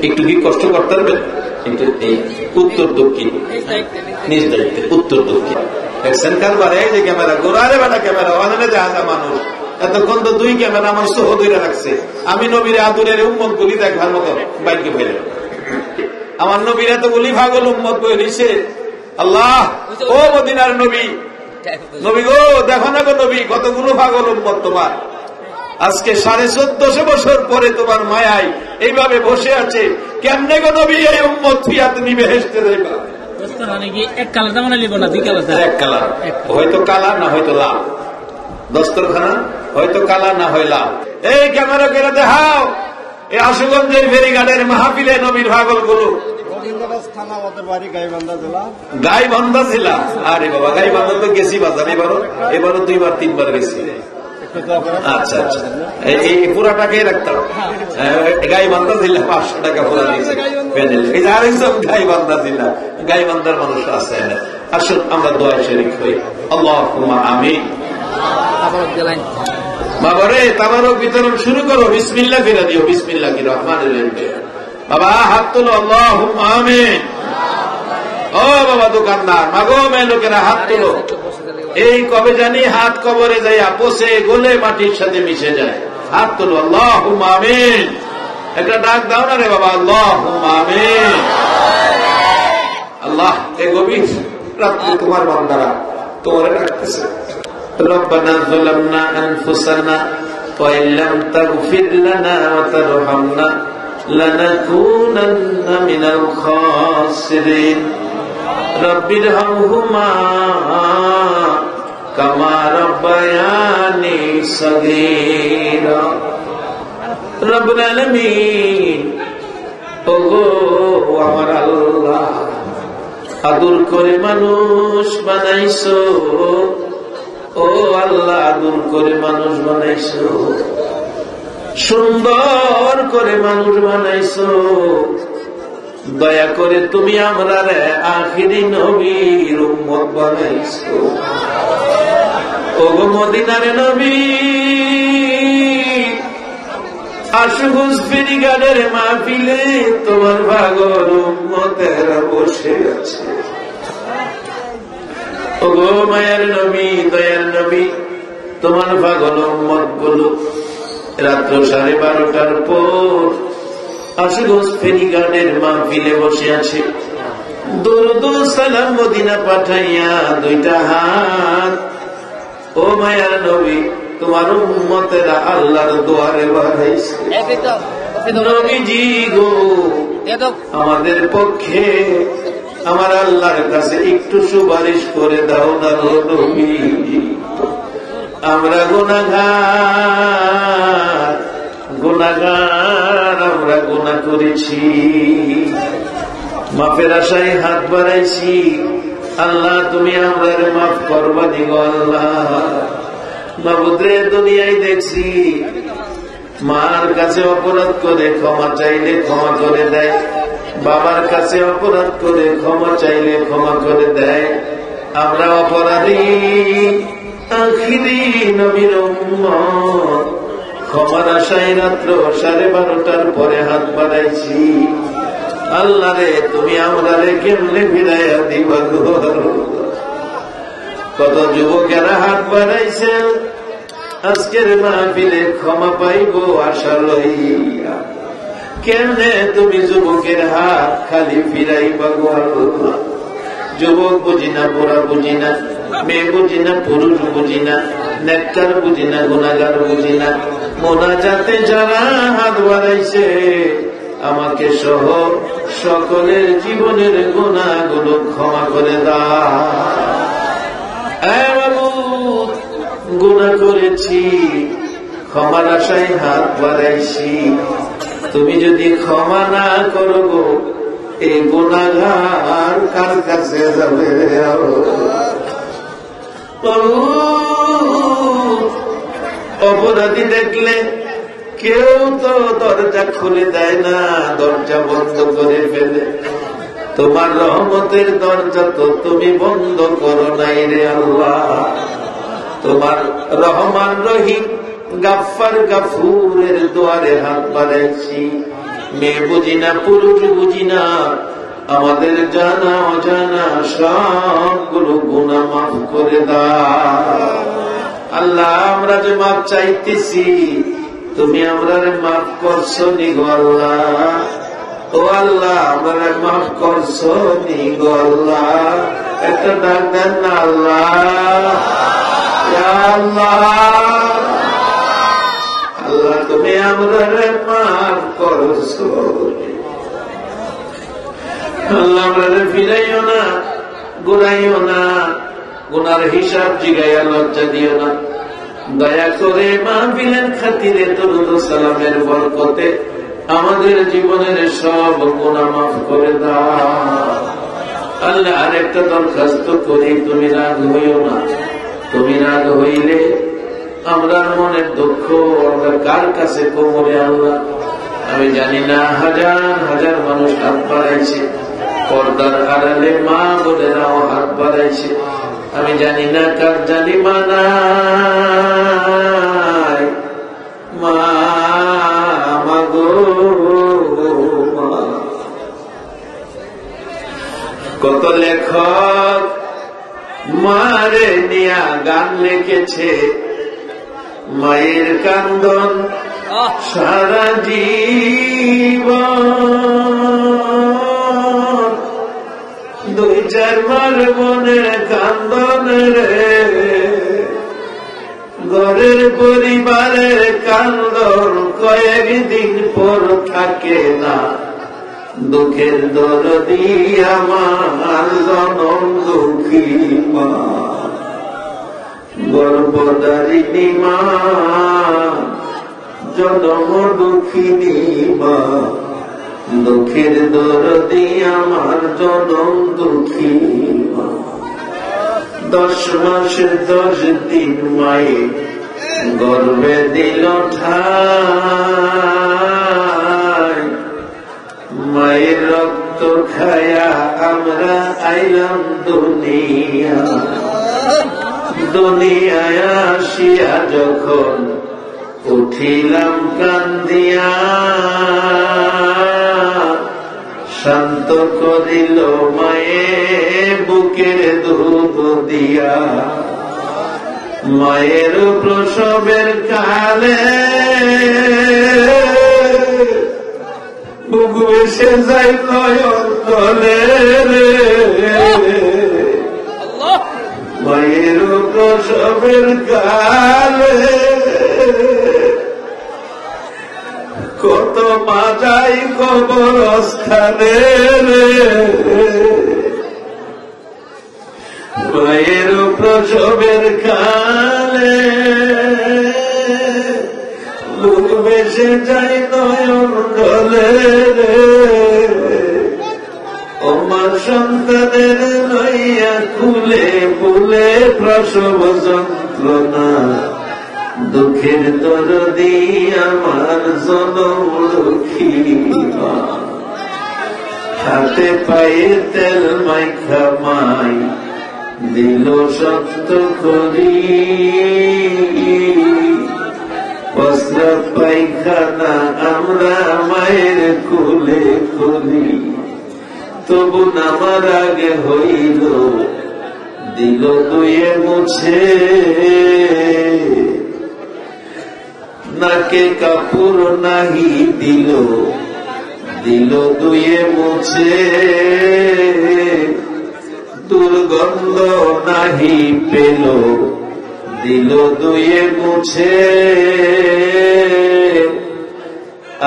একটু কি কষ্ট করতে পারবেন? কিন্তু এই উত্তর দক্ষিণ নিজ দায়িত্বে, উত্তর দক্ষিণ দেখছেন কারবার। এই যে ক্যামেরা গোড়ারে বেটা ক্যামেরা অনেকে দেখা মানুষ, এতক্ষণ তো 2 ক্যামেরা আমার সহদৈরা রাখছে। আমি নবীর আদুরের উম্মত গুলি দেখার মতো বাইকে ফেলে, আমার নবীর এত গুলি ভাগল উম্মত বই নিছে। আল্লাহ ও মদিনার নবী, নবী গো দেখো না গো নবী, কতগুলো ভাগল উম্মত তোমার। আজকে 1450 বছর পরে তোমার মায়ায় এইভাবে বসে আছে। কেমনে গো নবী এই উম্মত ফিয়া তুমি বেহেশতে যাইবা? এক কালার, হয়তো কালা না হয়তো লাল। দস্তরখানা হয়তো কালা না হয় লাল। এই ক্যামেরা করে দেখাও এই আশুগঞ্জের ফেরিঘাটের মাহফিলে নবীর ভাগল গুলো। গাইবান্ধা জেলা। আরে বাবা, গাইবান্ধা তো গেছি বাজার, এবারও 2-3 বার গেছি। আচ্ছা আচ্ছা, এই পুরাটাকে রাখতাম। গাইবান্ধা জেলা 500 টাকা পুরা দিয়েছে। এই যে আরেকজন গাইবান্ধা জেলা, গাইবান্ধার মানুষ আছে। আসুন আমরা দোয়া শরীক হই। আল্লাহুম্মা আমিন। বাবারে তাবারক বিতরণ শুরু করো, বিসমিল্লাহ ফিরা দিও, বিসমিল্লাহির রহমানির রহিম। বাবা হাত তোলো, আল্লাহুম্মা আমিন। ও বাবা দোকানদার, মাগো মেয়ে লোকেরা হাত তোলো। এই কবে জানি হাত কবরে যাইয়া পচে গলে মাটির সাথে মিশে যায়। হাত তোলো, আল্লাহুম্মা আমিন। একটা ডাক দাও না রে বাবা, আল্লাহুম্মা আমিন। আল্লাহ এই গভীর রাত্রে তোমার বান্দারা তোমারে ডাকতেছে। রব্বানা যালামনা আনফুসানা ওয়া ইল্লাম তাগফির লানা ওয়া তারহামনা লানাকুনান্না মিনাল খাসিরিন। রব্বিরহামহুমা কামা রাব্বায়ানি সগীরা। রব্বুল আলামিন, ওগো আমার আল্লাহ, আদর করে মানুষ বানাইছো। ও আল্লাহ, আদর করে মানুষ বানাইছো, সুন্দর করে মানুষ বানাইছো। দয়া করে তুমি আমরা আখিরি নবীর উম্মত বানাইছো। ওগো মদিনার নবী, আশুগঞ্জ ফেরিঘাটের মাহফিলে তোমার ভাগর উম্মতেরা বসে আছে। ওগো মায়ের নবী, দয়ার নবী, তোমার পাগল উম্মত গুলো রাত্র 12:30টার পর আশুগঞ্জ ফেরিঘাটের মাহফিলে বসে আছে। দরুদ সালাম মদিনা পাঠাইয়া দুইটা হাত, ও মায়ের নবী, তোমার উম্মতেরা আল্লাহর দুয়ারে বাড়াইছে। নবীজি গো, আমাদের পক্ষে আমার আল্লাহর কাছে একটু সুপারিশ করে দাও না নবী। আমরা গুনাহগার, গুনাহগার, আমরা গুনাহ করেছি, মাফের আশায় হাত বাড়াইছি। আল্লাহ তুমি আমরারে মাফ করবা দিগো। আল্লাহ মাবুদরে, দুনিয়ায় দেখছি মার কাছে অপরাধ করে ক্ষমা চাইলে ক্ষমা করে দেয়, বাবার কাছে অপরাধ করে ক্ষমা চাইলে ক্ষমা করে দেয়। আমরা অপরাধী, আখিরি নবীর উম্মত, ক্ষমার আশায় রাত্র 12:30টার পরে হাত বাড়াইছি। আল্লাহ রে, তুমি আমরা রে কেমনে ফিরাইয়া দিবা গো। কত যুবকেরা হাত বাড়াইছে, আজকের মাহফিলে ক্ষমা পাইব আশা লইয়া। কেমনে তুমি যুবকের হাত খালি ফিরাইবা গো আল্লাহ। যুবক বুঝি না, বুড়া বুঝি না, মেয়ে বুঝি না, পুরুষ বুঝি না, নেককার বুঝি না, গুনাহগার বুঝি না, মোনাজাতে যারা হাত বাড়াইছে, আমাকে সহ সকলের জীবনের গুনাহগুলো ক্ষমা করে দাও। গুনাহ করেছি, ক্ষমার আশায় হাত বাড়াইছি। তুমি যদি ক্ষমা না করো গো, এই গুনাহগার কার কাছে যাবে? অপরাধী দেখলে কেউ তো দরজা খুলে দেয় না, দরজা বন্ধ করে ফেলে। তোমার রহমতের দরজা তো তুমি বন্ধ করো নাই রে আল্লাহ। তোমার রহমান রহিম গাফফার গাফুরের দুয়ারে হাত বাড়াইছি। মেয়ে বুঝি না, পুরুষ বুঝি না, আমাদের জানা অজানা সবগুলো গুনাহ মাফ করে দাও। আল্লাহ আমরা যে মাফ চাইতেছি, তুমি আমরা মাফ করছো নি গো আল্লাহ। ও আল্লাহ, আমরা মাফ করছো নি গো আল্লাহ। একটা ডাক দেন না, আল্লাহ আল্লাহ, তুমি আমরা মাফ করছো। আল্লাহ আমরা ফিরাইও না, গুনাইও না, গুনার হিসাব জিগাইয়া লজ্জা দিও না। দয়া করে মাহফিলের খাতিরে দরুদ ও সালামের বরকতে আমাদের জীবনের সব গুনাহ মাফ করে দাও। আল্লাহ আরেকটা দরখাস্ত করি, তুমি রাগ হইও না। তুমি রাগ হইলে আমরা মনের দুঃখ আমরা কার কাছে কোমরে আল্লাহ। আমি জানি না, হাজার হাজার মানুষ হাত বাড়াইছে, পর্দার আড়ালে মা বোনেরাও হাত বাড়াইছে। আমি জানি না কার জানি মানায় মা মাগো মা। কত লেখক মারে নিয়া গান লিখেছে, মায়ের কান্দন সারা জীবন। দুই চার মার মনের কান্দন রে, ঘরের পরিবারের কান্দন কয়েকদিন পর থাকে না। দুঃখের দরদি আমার জনম দুঃখী মা, গর্ভধারিণী মা, জনম দুঃখিনী মা। দুঃখের দরদি আমার জনম দুঃখী মা। 10 মাস 10 দিন মায়ে গর্ভে দিল ঠাই। মায়ের রক্ত খায়া আমরা আইলাম দুনিয়া। দুনিয়ায় আসিয়া যখন উঠিলাম কান্দিয়া, শান্ত করিল মায়ে বুকের দুধ দিয়া। মায়ের প্রসবের কালে বুক বেসে যাই নয়ন তলে রে। মায়ের প্রসবের কালে কত মা যাই কবরস্থানে রে। মায়ের প্রসবের কালে বুক বেসে যাই নয়ন গলে রে। আমার সন্তানের লইয়া খুলে বুলে প্রসব যন্ত্রণা। দুঃখের দরদি আমার জনম দুঃখী মা। হাতে পায়ে তেল মাইখা মাই দিল সত্য করি। প্রস্রাব পায়খানা আমরা মায়ের কোলে করি। তবু নামার আগে হইল দিল দুয়ে মুছে। নাকে কাপড় নাহি দিল, দিল দুয়ে মুছে। দুর্গন্ধ নাহি পেল, দিল দুয়ে মুছে।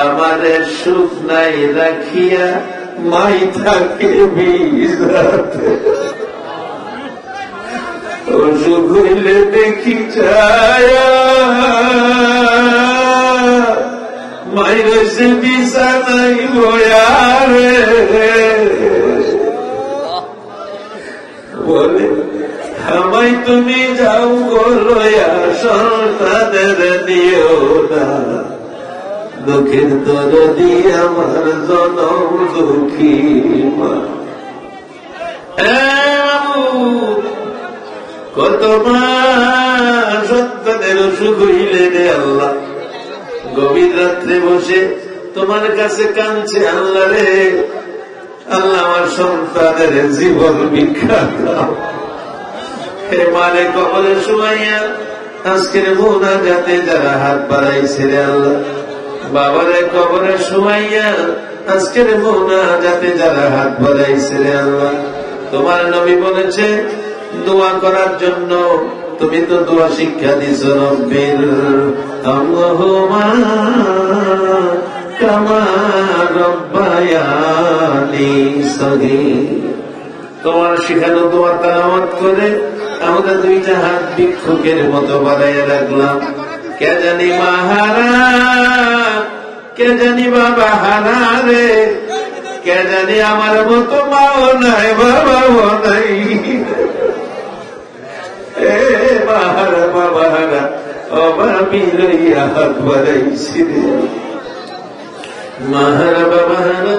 আমারে সুখ নাই রাখিয়া মাই থাকে বিজাতে। অসুখ হইলে দেখি ছায়া মাই রয়েছে বিছানাই বয়া রে। বলে আমায় তুমি যাও গো লয়া, সন্তানের দিও না। দুঃখের দরদি আমার জনম দুঃখী মা। কত মা সন্তানের অসুখ হইলে রে আল্লাহ গভীর রাত্রে বসে তোমার কাছে কাঁদছে, আল্লাহ রে আল্লাহ আমার সন্তানের জীবন ভিক্ষা দাও। হে মারে কবরে শুমাইয়া আজকের মুনাজাতে যারা হাত বাড়াইছে রে আল্লাহ, বাবারে কবরে শুমাইয়া আজকের মুনাজাতে যারা হাত বাড়াইছে রে আল্লাহ, তোমার নবী বলেছে দোয়া করার জন্য, তুমি তো দোয়া শিক্ষা দিছ রব্বির আল্লাহুম্মা কামা রব্বায়ানি সগীর। তোমার শিখানো দোয়া তেলাওয়াত করে আমরা দুইটা হাত ভিক্ষুকের মতো বাড়াইয়া রাখলাম। কে জানি মা হারা, কে জানি বাবা হারা রে, কে জানি আমার মতো মাও নাই বাবাও নাই। বাহারা বাবাহারা অভাবী লইয়া হাত বাড়াইছি রে। মাহারা বাবাহারা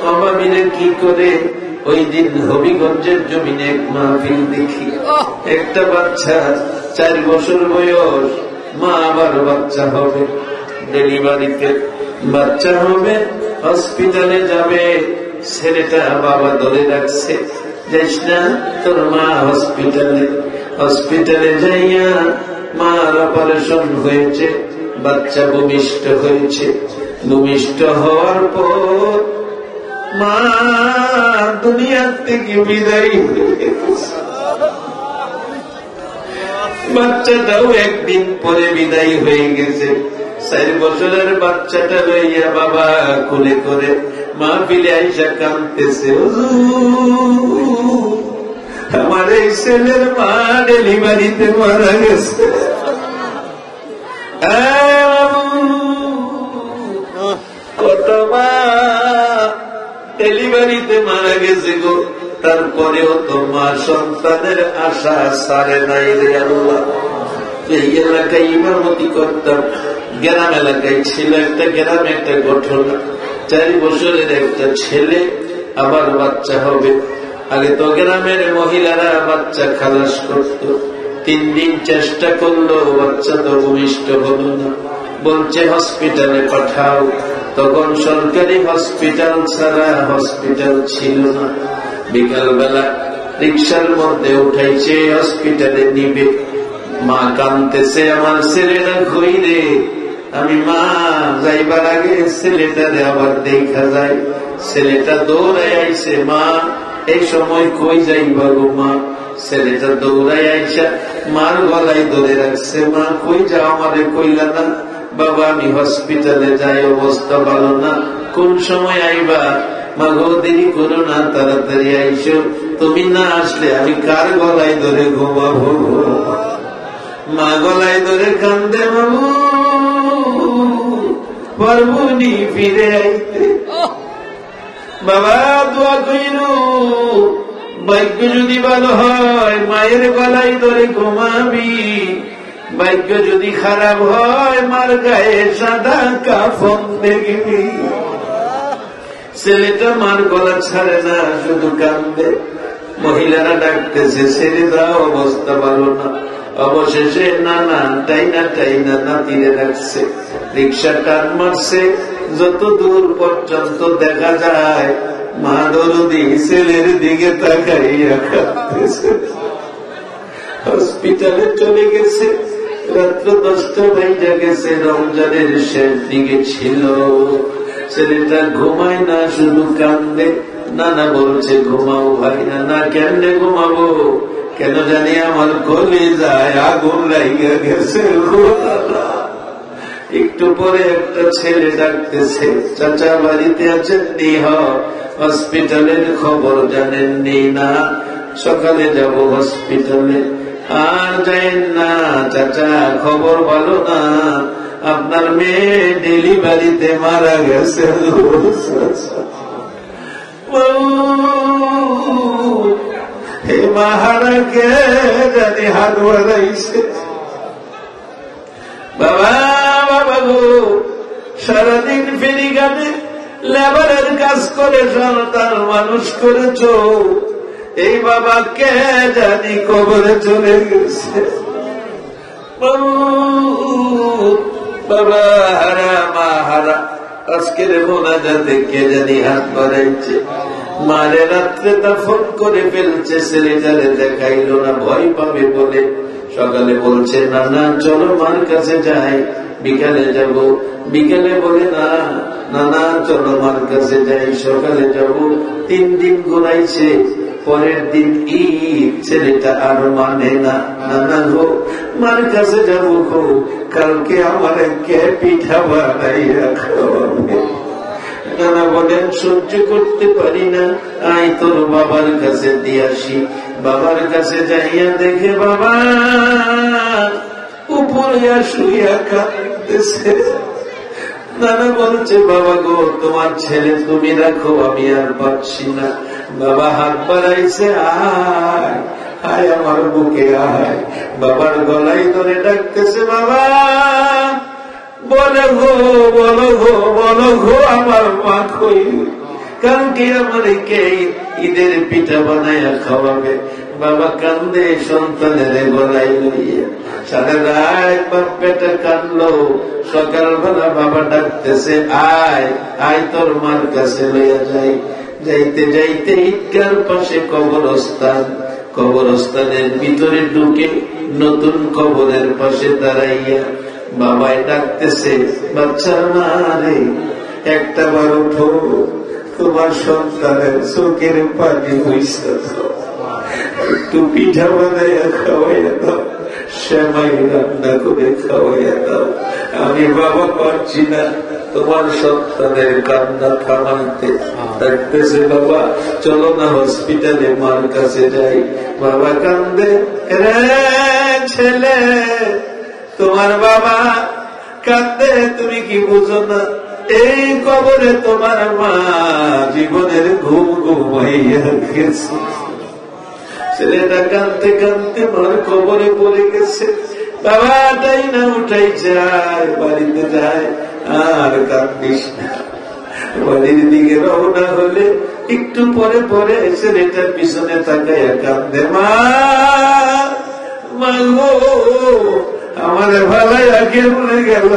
অভাবীরে কি করে ওই দিন হবিগঞ্জের জমিনে এক মাহফিল দেখি, একটা বাচ্চা 4 বছর বয়স, মা আবার বাচ্চা হবে, ডেলিভারিতে বাচ্চা হবে, হসপিটালে যাবে, ছেলেটা বাবা ধরে রাখছে, যাইস না তোর মা হসপিটালে। হসপিটালে যাইয়া মার অপারেশন হয়েছে, বাচ্চা ভূমিষ্ঠ হয়েছে। ভূমিষ্ঠ হওয়ার পর মা দুনিয়ার থেকে বিদায়ী হয়ে গেছে। বাচ্চাটাও একদিন পরে বিদায়ী হয়ে গেছে। 4 বছরের বাচ্চাটা লইয়া বাবা কোলে করে মা ফিরে আইসা কাঁদতেছে, আমার এই ছেলের মা ডেলিভারিতে মারা গেছে। কত মা ডেলিভারিতে মারা গেছে গো, তারপরেও তো মা সন্তানের আশা সারে নাই রে আল্লাহ। এই এলাকায় ইমামতি করতাম, গ্রাম এলাকায় ছিল একটা গ্রামে একটা ঘটনা, 4 বছরের একটা ছেলে আবার বাচ্চা হবে। আগে তো গ্রামের মহিলারা বাচ্চা খালাস করত, 3 দিন চেষ্টা করলো, বাচ্চা তো ভূমিষ্ঠ হলো না। বলছে হসপিটালে পাঠাও, তখন সরকারি হসপিটাল ছাড়া হসপিটাল ছিল না। বিকালবেলা রিক্সার মধ্যে উঠাইছে, হসপিটালে নিবে। মা কাঁদতেছে, আমার ছেলেটা কই রে। আমি মা যাইবার আগে ছেলেটারে আবার দেখা যায়। ছেলেটা দৌড়াই আইছে, মা এই সময় কই যাইবা গো মা। ছেলেটা দৌড়াই আইসা মার গলায় ধরে রাখছে, মা কই যাও, আমারে কইলা না। বাবা আমি হসপিটালে যাই, অবস্থা ভালো না, কোন সময় আইবা। মা গো দেরি করো না, তাড়াতাড়ি আইসো, তুমি না আসলে আমি কার গলায় ধরে ঘুমাবো। মা গলায় ধরে কান্দে, বাবু পারবনি ফিরে আইতে। বাবা দোয়া কইল, ভাগ্য যদি ভালো হয় মায়ের গলায় ধরে ঘুমাবি, ভাগ্য যদি খারাপ হয় মার গায়ে সাদা কাফন দেখবি। ছেলেটা মার গলা ছাড়ে না, শুধু কান্দে। মহিলারা ডাকতেছে, ছেড়ে দাও, অবস্থা ভালো না। অবশেষে নানা টাইনা নাতিরে রাখছে, রিক্সা টান মারছে। যত দূর পর্যন্ত দেখা যায় মা দরদি ছেলের দিকে তাকাইয়া কাঁদতেছে। হসপিটালে চলে গেছে, রাত্র 10টা বেজে গেছে, রমজানের শেষ দিকে ছিল। ছেলেটা ঘুমায় না, শুধু কান্দে। নানা বলছে ঘুমাও ভাই। না কেমনে ঘুমাবো, কেন জানি আমার গলে যায় আগুন লাগিয়া গেছে। একটু পরে একটা ছেলে ডাকতেছে, চাচা বাড়িতে আছেন নি? হসপিটালের খবর জানেননি? না, সকালে যাব হসপিটালে। আর যাইন না চাচা, খবর ভালো না, আপনার মেয়ে ডেলিভারিতে মারা গেছে। হে মাহারা কে জানি হাত বাড়াইছে। বাবা বাবা গো, সারাদিন ফেরিঘাটে লেবারের কাজ করে সন্তান মানুষ করেছ, এই বাবা কে জানি কবরে চলে গেছে। বাবা হারা মা হারা, আজকের মোনাজাতে কে জানি হাত বাড়াইছে। মারে রাত্রে দাফন করে ফেলছে, ছেলেটারে দেখাইল না, ভয় পাবে বলে। সকালে বলছে নানা চলো মার কাছে যাই, বিকালে যাব। বিকালে বলে না নানা চলো মার কাছে যাই, সকালে যাব। 3 দিন ঘুরাইছে, পরের দিন ঈদ, ছেলেটা আর মানে না। নানা গো মার কাছে যাব গো, কালকে আমার কে পিঠা বানাইয়া খাওয়াবে। নানা বলেন সহ্য করতে পারি না, আই তোর বাবার কাছে দিয়ে আসি। বাবার কাছে যাইয়া দেখে বাবা উপরে শুইয়া কাঁদতেছে। নানা বলছে বাবা গো তোমার ছেলে তুমি রাখো, আমি আর পাচ্ছি না। বাবা হাত বাড়াইছে, আয় আয় আমার বুকে আয়। বাবার গলায় ধরে ডাকতেছে, বাবা বলো গো বলো গো বলো গো আমার মা কই, কালকে আমার কে ঈদের পিঠা বানাইয়া খাওয়াবে। বাবা কান্দে সন্তানের গলায় লইয়া, সারা রাত বাপ পেটে কান্দলো, সকালবেলা বাবা ডাকতেছে, আয় আয় তোর মার কাছে লইয়া যাই। যাইতে যাইতে ঈদগার পাশে কবরস্থান, কবরস্থানের ভিতরে ঢুকে নতুন কবরের পাশে দাঁড়াইয়া বাবাই ডাকতেছে, বাচ্চা মারে একটা বার উঠো, তোমার সন্তানের চোখের পানি হইছে, একটু পিঠা বানাইয়া খাওয়াইয়া দাও, সেমাই রান্না করে খাওয়াইয়া দাও। আমি বাবা পারছি না তোমার সন্তানের কান্না থামাইতে। ডাকতেছে, বাবা চলো না হসপিটালে, মার কাছে যাই। বাবা কান্দে, রে ছেলে তোমার বাবা কান্দে, তুমি কি বুঝো না? এই কবরে তোমার মা জীবনের ঘুম ঘুমাইয়া গেছে। ছেলেটা কাঁদতে কাঁদতে মার কবরে পড়ে গেছে। বাবা তাই না উঠাই যায়, বাড়িতে যায়, আর কান্দিস না। বাড়ির দিকে রওনা হলে একটু পরে পরে ছেলেটার পিছনে তাকাইয়া কান্দে, মা গো আমার ভালাই আগে মরে গেল।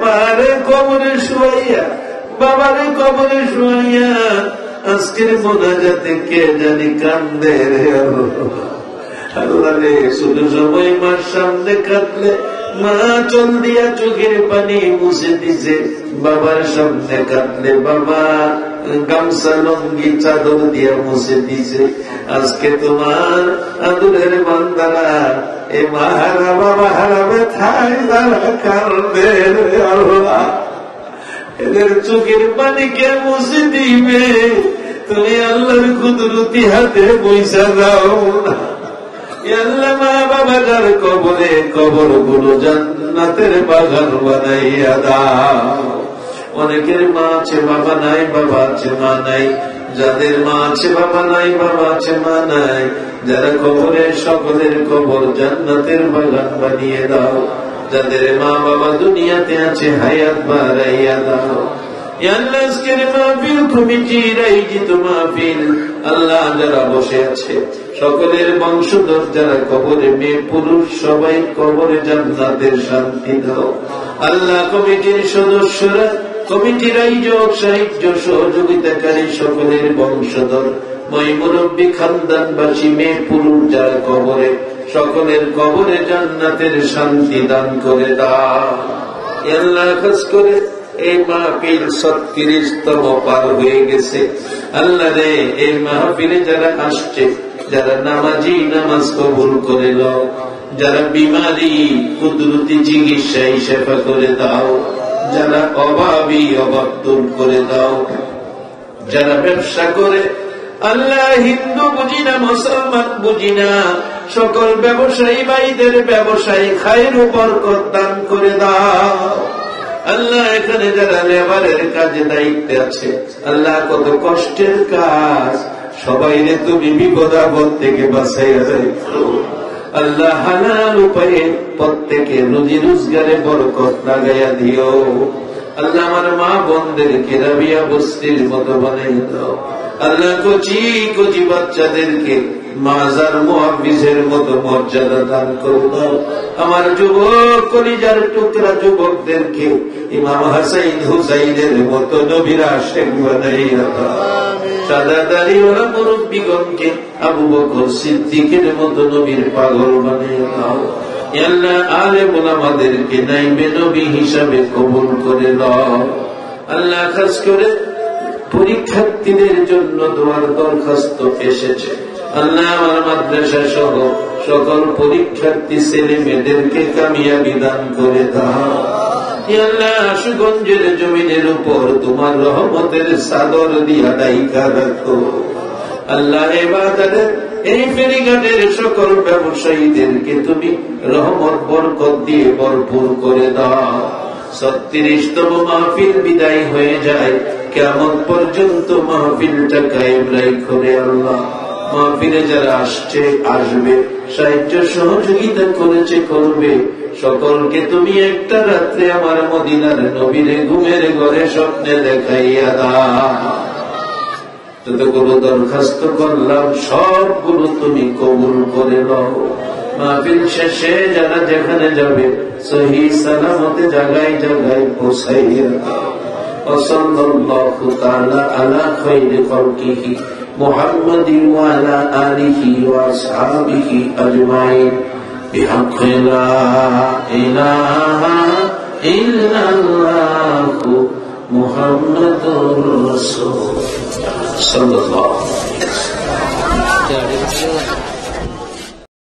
মারে কবরে শুয়াইয়া, বাবারে কবরে শুয়াইয়া আজকের মোনাজাতে কে জানি কান্দে রে আল্লাহ রে। শুধু সময় মার সামনে কাঁদলে মা চল দিয়া চোখের পানি মুছে দিছে, বাবার সামনে কাঁদলে বাবা গামছা লঙ্গি চাদর দিয়া মুছে দিছে। আজকে তোমার আদুরের বান্দারা এ মাহারা বাবা হারাবে থাই তারা কান্দে রে আল্লাহ। এদের চোখের পানিকে মুছে দিবে তুমি আল্লাহর কুদরতি হাতে পয়সা দাও না। আল্লাহ মা বাবা যার কবরে, কবর গুলো জান্নাতের বাগান বানাইয়া দাও। অনেকের মা আছে বাবা নাই, বাবা আছে মা নাই। যাদের মা আছে বাবা নাই, বাবা আছে মা নাই, যারা কবরে সকলের কবর জান্নাতের বাগান বানিয়ে দাও। যাদের মা বাবা দুনিয়াতে আছে হায়াত বাড়াইয়া দাও। আজকের মাহফিল কমিটির আয়োজিত মাহফিল, আল্লাহ যারা বসে আছে সকলের বংশধর, যারা কবরে মেয়ে পুরুষ সবাই কবরে জান্নাতের শান্তি দাও। আল্লাহ কমিটির সদস্যরা, কমিটির আয়োজক, সাহায্য সহযোগিতাকারী সকলের বংশধর, মই মুরব্বী খানদানবাসী মেয়ে পুরুষ যারা কবরে, সকলের কবরে জান্নাতের শান্তি দান করে দাও। আল্লাহ খাস করে এই মাহফিল ৩৬তম পার হয়ে গেছে। আল্লাহ রে এই মাহফিলে যারা আসছে, যারা নামাজি নামাজ কবুল করে দাও, যারা বিমারি কুদরতি চিকিৎসায় সেবা করে দাও, যারা অভাবী অভাব দূর করে দাও, যারা ব্যবসা করে আল্লাহ হিন্দু বুঝি না মুসলমান বুঝি না, সকল ব্যবসায়ী ভাইদের ব্যবসায়ী খায়ের বরকত দান করে দাও। আল্লাহ এখানে যারা লেবারের কাজে দায়িত্বে আছে, আল্লাহ কত কষ্টের কাজ, সবাই তুমি বিপদ আপদ থেকে বাঁচাইয়া রাখো। আল্লাহ হালাল উপায়ে প্রত্যেকে রুজি রোজগারে বরকত লাগাইয়া দিও। আল্লাহ আমার মা বোনদেরকে রাবিয়া বস্তির মতো বানাইয়া দাও। আল্লাহ কচি কচি বাচ্চাদেরকে মাজার মুহাফিজের মতো মর্যাদা দান করে দাও। আমার যুবক কলিজার টুকরা যুবকদেরকে ইমাম হাসাইন হুসাইনের মতো নবীর আশিক বানাইয়া দাও। সাদা দাড়িওয়ালা মুরব্বিগণকে আবু বকর সিদ্দিকের মতো নবীর পাগল বানাইয়া দাও। আল্লাহ আলেম ওলামাদেরকে নাইবে নবী হিসাবে কবুল করে দাও। আল্লাহ খাস করে পরীক্ষার্থীদের জন্য দোয়ার দরখাস্ত এসেছে। আল্লাহ আমার মাদ্রাসা সহ সকল পরীক্ষার্থী ছেলে মেয়েদেরকে কামিয়াবি দান করে দাও। আল্লাহ আশুগঞ্জের জমিনের উপর তোমার রহমতের চাদর দিয়া ঢাইকা রাখো। আল্লাহ এবাদতের এই ফেরিঘাটের সকল ব্যবসায়ীদেরকে তুমি রহমত বরকত দিয়ে ভরপুর করে দাও। ৩৬তম মাহফিল বিদায় হয়ে যায়, কিয়ামত পর্যন্ত মাহফিলটা কায়েম রাখো রে আল্লাহ। মাহফিলে যারা আসছে আসবে, সাহায্য সহযোগিতা করেছে করবে, সকলকে তুমি একটা রাত্রে আমার মদিনার নবীরে ঘুমের ঘরে স্বপ্নে দেখাইয়া দাও। যতগুলো দরখাস্ত করলাম সবগুলো তুমি কবুল করে নাও। মাহফিল শেষে যারা যেখানে যাবে সহি সালামতে জায়গায় জায়গায় পৌঁছাইয়া দাও। ওয়াসাল্লাল্লাহু তাআলা আলা খায়রি খালকিহি মুহাম্মাদিন ওয়া আলা আলিহি ওয়া আসহাবিহি আজমাইন বিহাক্কি লা ইলাহা ইল্লাল্লাহু মুহাম্মাদুর রাসূলুল্লাহ সাল্লাল্লাহু আলাইহি ওয়াসাল্লাম।